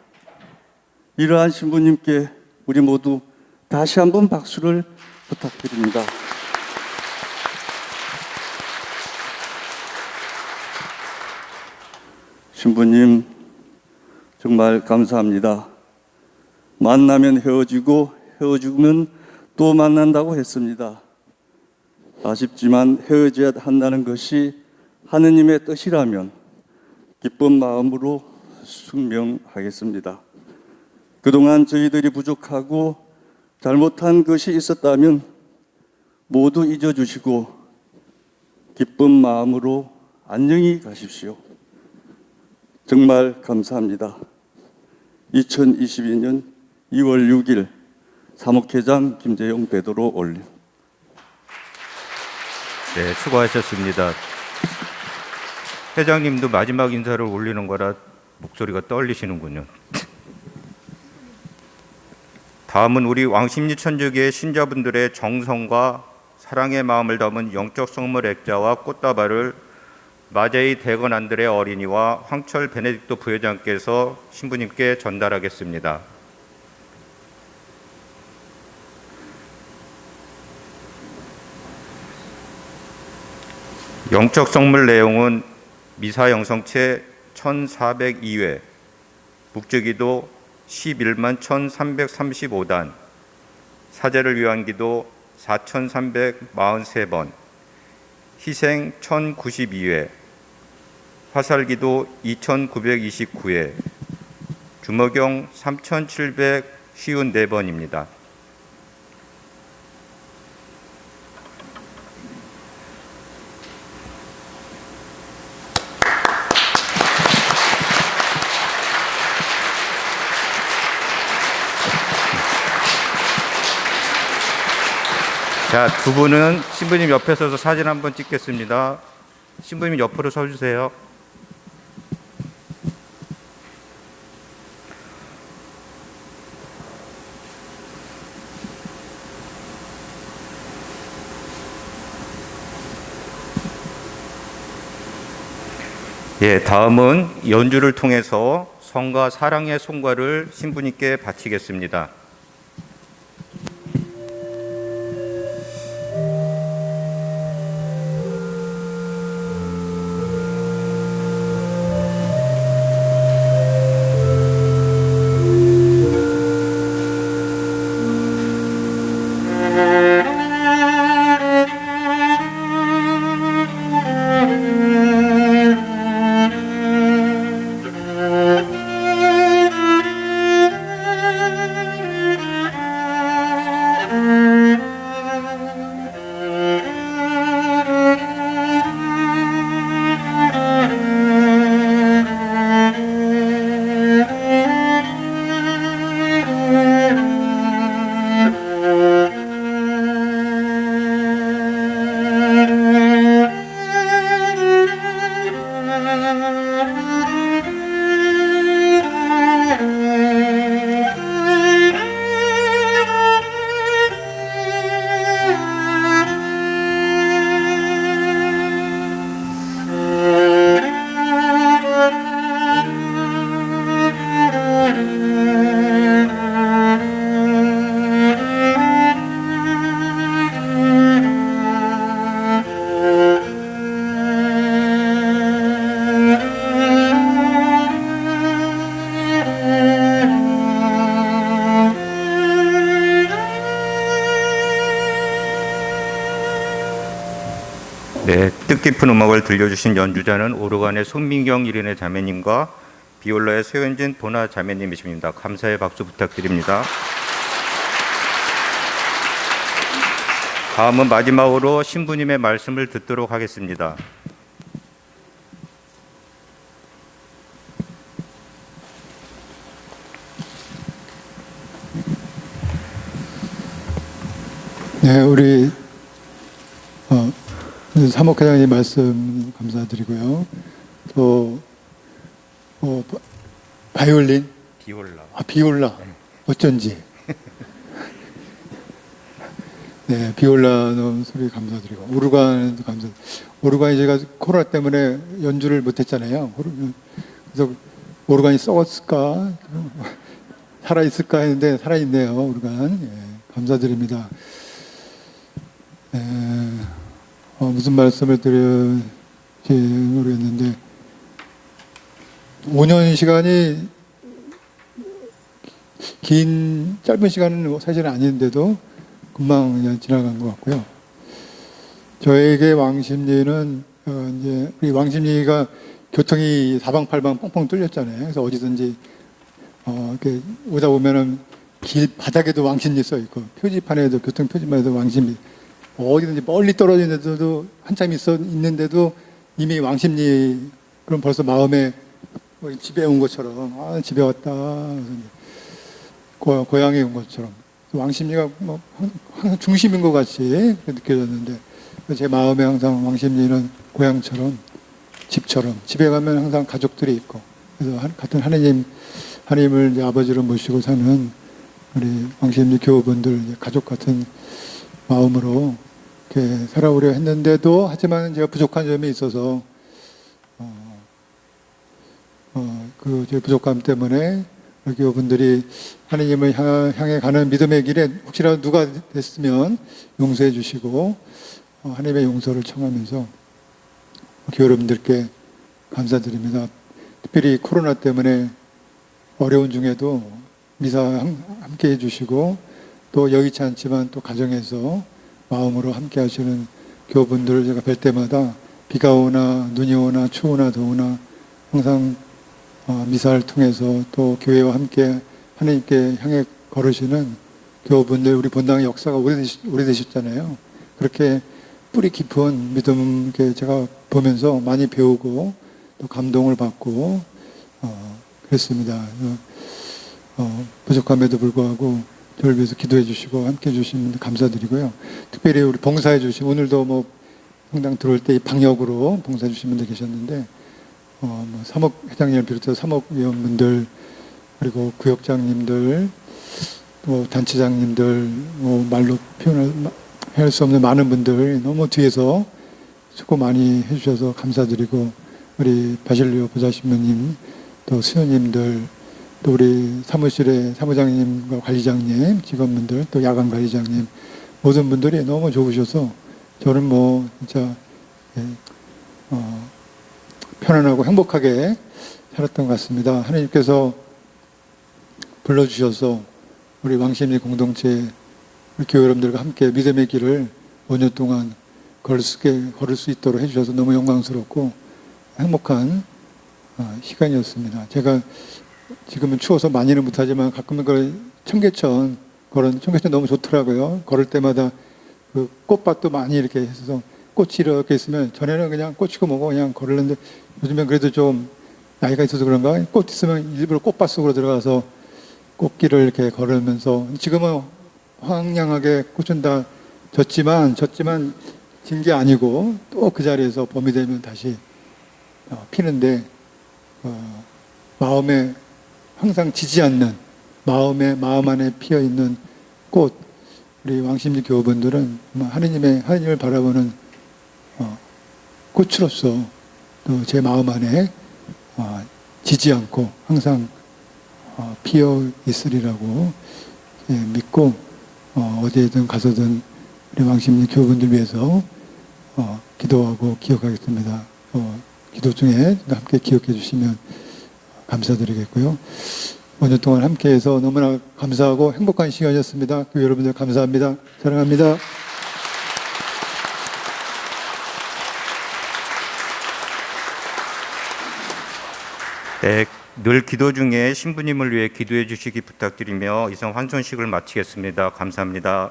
Speaker 10: 이러한 신부님께 우리 모두 다시 한번 박수를 부탁드립니다. 신부님 정말 감사합니다. 만나면 헤어지고 헤어지면 또 만난다고 했습니다. 아쉽지만 헤어져야 한다는 것이 하느님의 뜻이라면 기쁜 마음으로 순명하겠습니다. 그동안 저희들이 부족하고 잘못한 것이 있었다면 모두 잊어주시고 기쁜 마음으로 안녕히 가십시오. 정말 감사합니다. 2022년 2월 6일 사목회장 김재용 베드로 올림.
Speaker 9: 네, 수고하셨습니다. 회장님도 마지막 인사를 올리는 거라 목소리가 떨리시는군요. 다음은 우리 왕십리 천주교의 신자분들의 정성과 사랑의 마음을 담은 영적 성물 액자와 꽃다발을 마제이 대건안드레 어린이와 황철 베네딕토 부회장께서 신부님께 전달하겠습니다. 영적 성물 내용은 미사 영성체 1402회, 묵주기도 11만 1335단, 사제를 위한 기도 4343번, 희생 1092회, 화살기도 2929회, 주모경 3754번입니다. 자, 두 분은 신부님 옆에 서서 사진 한번 찍겠습니다. 신부님 옆으로 서주세요. 예, 다음은 연주를 통해서 성과 사랑의 송가를 신부님께 바치겠습니다. 네, 뜻깊은 음악을 들려주신 연주자는 오르간의 손민경 이린의 자매님과 비올라의 최현진 보나 자매님이십니다. 감사의 박수 부탁드립니다. 다음은 마지막으로 신부님의 말씀을 듣도록 하겠습니다.
Speaker 6: 네, 우리 사목회장님 말씀 감사드리고요. 또 바이올린, 비올라 어쩐지. 네, 비올라 넣은 소리 감사드리고 오르간도 감사드리고 오르간이 제가 코로나 때문에 연주를 못했잖아요. 그래서 오르간이 썩었을까 살아있을까 했는데 살아있네요. 오르간. 예, 감사드립니다. 무슨 말씀을 드려야지 모르겠는데 5년 시간이 짧은 시간은 사실은 아닌데도 금방 그냥 지나간 것 같고요. 저에게 왕십리는 이제 우리 왕십리가 교통이 사방팔방 뻥뻥 뚫렸잖아요. 그래서 어디든지 이렇게 오다 보면은 길 바닥에도 왕십리 써 있고 표지판에도 교통 표지판에도 왕십리 어디든지 멀리 떨어진 데도 한참 있는데도 이미 왕십리 그럼 벌써 마음에 집에 온 것처럼 집에 왔다 고향에 온 것처럼 왕십리가 뭐 항상 중심인 것 같이 느껴졌는데 제 마음에 항상 왕십리는 고향처럼 집처럼 집에 가면 항상 가족들이 있고 그래서 같은 하나님을 이제 아버지로 모시고 사는 우리 왕십리 교우분들 가족 같은 마음으로 이렇게 살아오려 했는데도 하지만 제가 부족한 점이 있어서 그 제 부족함 때문에 교우분들이 하나님을 향해 가는 믿음의 길에 혹시라도 누가 됐으면 용서해 주시고 하나님의 용서를 청하면서 교우 여러분들께 감사드립니다. 특별히 코로나 때문에 어려운 중에도 미사 함께 해주시고 또 여의치 않지만 또 가정에서 마음으로 함께 하시는 교우분들을 제가 뵐 때마다 비가 오나 눈이 오나 추우나 더우나 항상 미사를 통해서 또 교회와 함께 하나님께 향해 걸으시는 교우분들 우리 본당의 역사가 오래되셨잖아요. 그렇게 뿌리 깊은 믿음 제가 보면서 많이 배우고 또 감동을 받고 그랬습니다. 부족함에도 불구하고 저를 위해서 기도해 주시고 함께 해 주신 분 감사드리고요. 특별히 우리 봉사해 주신 오늘도 뭐 성당 들어올 때 방역으로 봉사해 주신 분들 계셨는데 사목회장님을 비롯해서 사목위원분들 그리고 구역장님들 또 단체장님들 말로 표현할 수 없는 많은 분들 너무 뒤에서 수고 많이 해주셔서 감사드리고 우리 바실리오 보좌신부님 또 수녀님들 또 우리 사무실의 사무장님과 관리장님 직원분들 또 야간 관리장님 모든 분들이 너무 좋으셔서 저는 뭐 진짜 편안하고 행복하게 살았던 것 같습니다. 하나님께서 불러주셔서 우리 왕십리 공동체 우리 교회 여러분들과 함께 믿음의 길을 5년 동안 걸을 수 있도록 해주셔서 너무 영광스럽고 행복한 시간이었습니다. 제가 지금은 추워서 많이는 못하지만 가끔은 청계천 너무 좋더라고요. 걸을 때마다 그 꽃밭도 많이 이렇게 해서 꽃이 이렇게 있으면 전에는 그냥 꽃이고 뭐고 그냥 걸었는데 요즘엔 그래도 좀 나이가 있어서 그런가 꽃 있으면 일부러 꽃밭 속으로 들어가서 꽃길을 이렇게 걸으면서 지금은 황량하게 꽃은 다 졌지만 진 게 아니고 또 그 자리에서 봄이 되면 다시 피는데 마음에 항상 지지 않는 마음 안에 피어 있는 꽃 우리 왕십리 교우분들은 하나님을 바라보는 꽃으로서 또 제 마음 안에 지지 않고 항상 피어 있으리라고 믿고 어디에든 가서든 우리 왕십리 교우분들 위해서 기도하고 기억하겠습니다. 기도 중에 함께 기억해 주시면 감사드리겠고요. 5년 동안 함께해서 너무나 감사하고 행복한 시간이었습니다. 교회 여러분들 감사합니다. 사랑합니다.
Speaker 9: 네, 늘 기도 중에 신부님을 위해 기도해 주시기 부탁드리며 이상 환송식을 마치겠습니다. 감사합니다.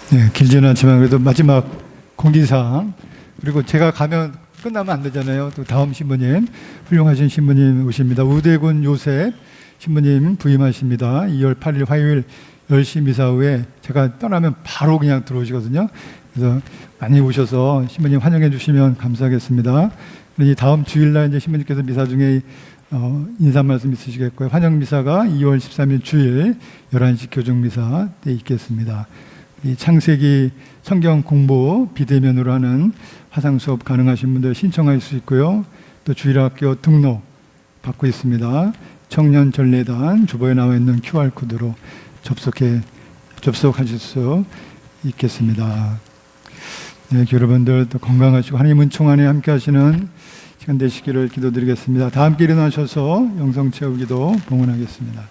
Speaker 6: 네, 길지는 않지만 그래도 마지막 공지사항 그리고 제가 가면 끝나면 안 되잖아요. 또 다음 신부님, 훌륭하신 신부님 오십니다. 우대군 요셉 신부님 부임하십니다. 2월 8일 화요일 10시 미사 후에 제가 떠나면 바로 그냥 들어오시거든요. 그래서 많이 오셔서 신부님 환영해 주시면 감사하겠습니다. 그러니 다음 주일날 이제 신부님께서 미사 중에 인사 말씀 있으시겠고요. 환영 미사가 2월 13일 주일 11시 교정 미사 때 있겠습니다. 이 창세기 성경 공부 비대면으로 하는 화상 수업 가능하신 분들 신청할 수 있고요. 또 주일학교 등록 받고 있습니다. 청년 전례단 주보에 나와 있는 QR 코드로 접속하실 수 있겠습니다. 네, 여러분들 또 건강하시고 하나님 은총 안에 함께 하시는 시간 되시기를 기도드리겠습니다. 다 함께 일어나셔서 영성 채우기도 봉헌하겠습니다.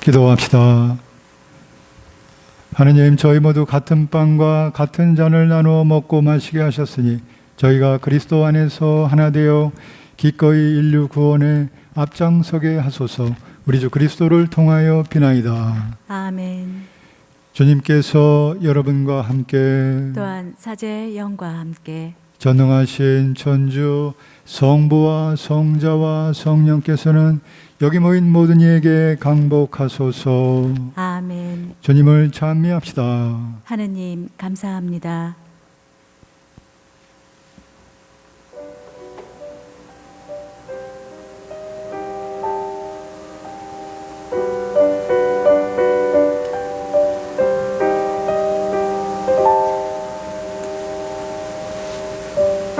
Speaker 6: 기도합시다. 하느님, 저희 모두 같은 빵과 같은 잔을 나누어 먹고 마시게 하셨으니 저희가 그리스도 안에서 하나 되어 기꺼이 인류 구원에 앞장서게 하소서. 우리 주 그리스도를 통하여 비나이다.
Speaker 4: 아멘.
Speaker 6: 주님께서 여러분과 함께
Speaker 4: 또한 사제의 영과 함께
Speaker 6: 전능하신 천주 성부와 성자와 성령께서는 여기 모인 모든 이에게 강복하소서.
Speaker 4: 아멘.
Speaker 6: 주님을 찬미합시다.
Speaker 4: 하느님 감사합니다.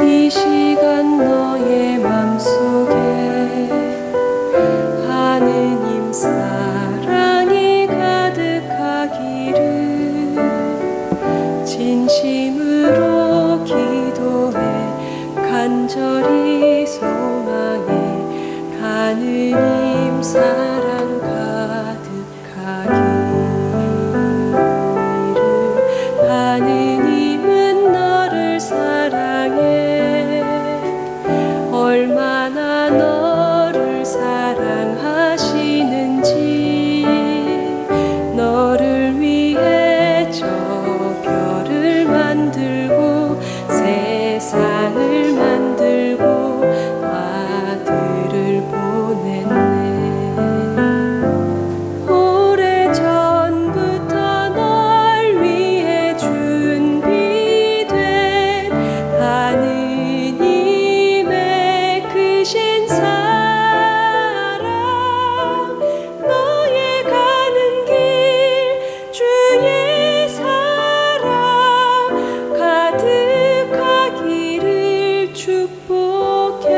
Speaker 5: 이 시간 너의 맘속에 하느님 사랑이 가득하기를 진심으로 기도해 간절히 소망해 하느님 사랑 가득하기를. 하느님은 너를 사랑해 얼마나 너를 사랑하시는지 너를 위해 저 별을 만들고 세상을 만들고 아들을 보냈네. 오래전부터 널 위해 준비된 하느님의 크신 사랑 너의 가는 길 주의 사랑 가득하기를 축복해.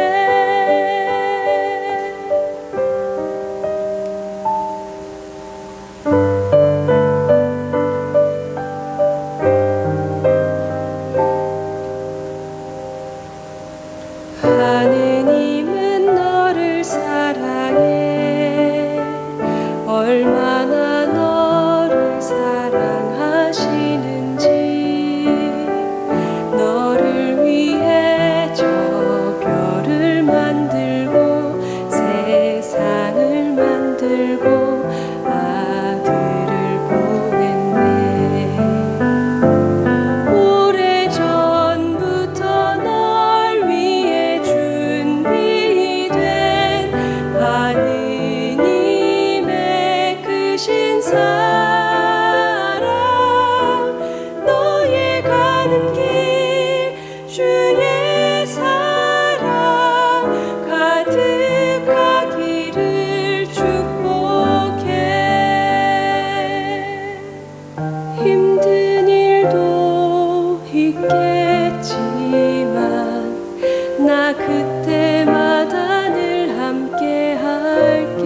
Speaker 5: 하느님은 너를 사랑해 얼마나 너를 사랑하시는지 너를 위해 저 별을 만들고 세상을 만들고 아들을 보냈네. 오래전부터 널 위해 준비된 하느님의 크신 사랑 너의 가는 길 주의 사랑 가득하기를 축복해. 힘든 일도 있겠지만 나 그때마다 늘 함께 할게.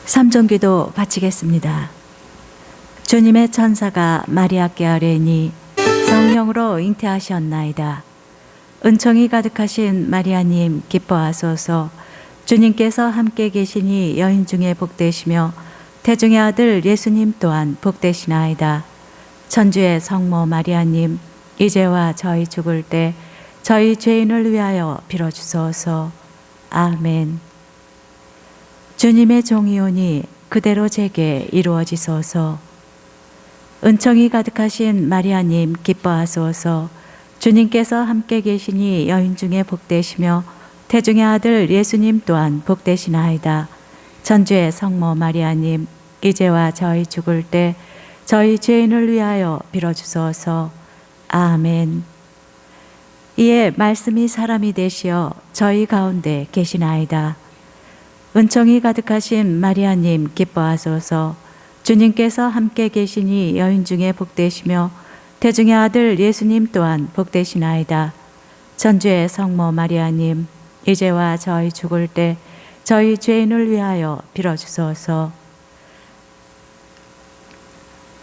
Speaker 4: 삼종기도 바치겠습니다. 주님의 천사가 마리아께 아뢰니 성령으로 잉태하셨나이다. 은총이 가득하신 마리아님 기뻐하소서. 주님께서 함께 계시니 여인 중에 복되시며 태중의 아들 예수님 또한 복되시나이다. 천주의 성모 마리아님 이제와 저희 죽을 때 저희 죄인을 위하여 빌어주소서. 아멘. 주님의 종이오니 그대로 제게 이루어지소서. 은총이 가득하신 마리아님 기뻐하소서. 주님께서 함께 계시니 여인 중에 복되시며 태중의 아들 예수님 또한 복되시나이다. 천주의 성모 마리아님 이제와 저희 죽을 때 저희 죄인을 위하여 빌어주소서. 아멘. 이에 말씀이 사람이 되시어 저희 가운데 계시나이다. 은총이 가득하신 마리아님 기뻐하소서. 주님께서 함께 계시니 여인 중에 복되시며 태중의 아들 예수님 또한 복되시나이다. 천주의 성모 마리아님 이제와 저희 죽을 때 저희 죄인을 위하여 빌어주소서.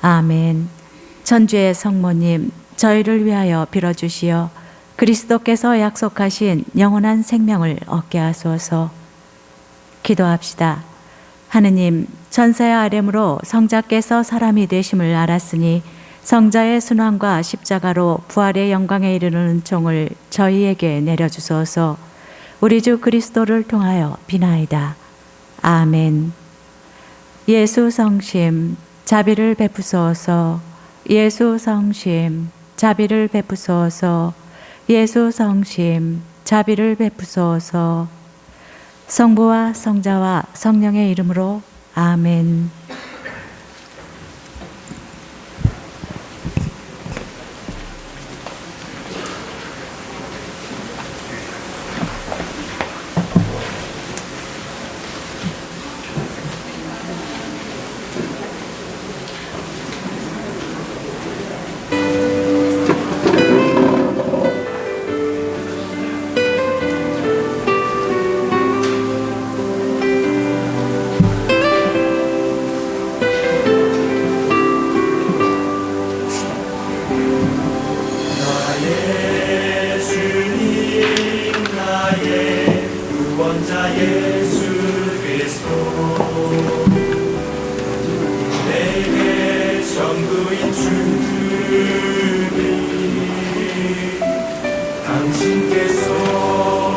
Speaker 4: 아멘. 천주의 성모님 저희를 위하여 빌어주시어 그리스도께서 약속하신 영원한 생명을 얻게 하소서. 기도합시다. 하느님, 천사의 아뢰므로 성자께서 사람이 되심을 알았으니 성자의 순환과 십자가로 부활의 영광에 이르는 은총을 저희에게 내려주소서. 우리 주 그리스도를 통하여 비나이다. 아멘. 예수 성심 자비를 베푸소서. 예수 성심 자비를 베푸소서. 예수 성심 자비를 베푸소서. 성부와 성자와 성령의 이름으로 아멘.
Speaker 8: 당신께서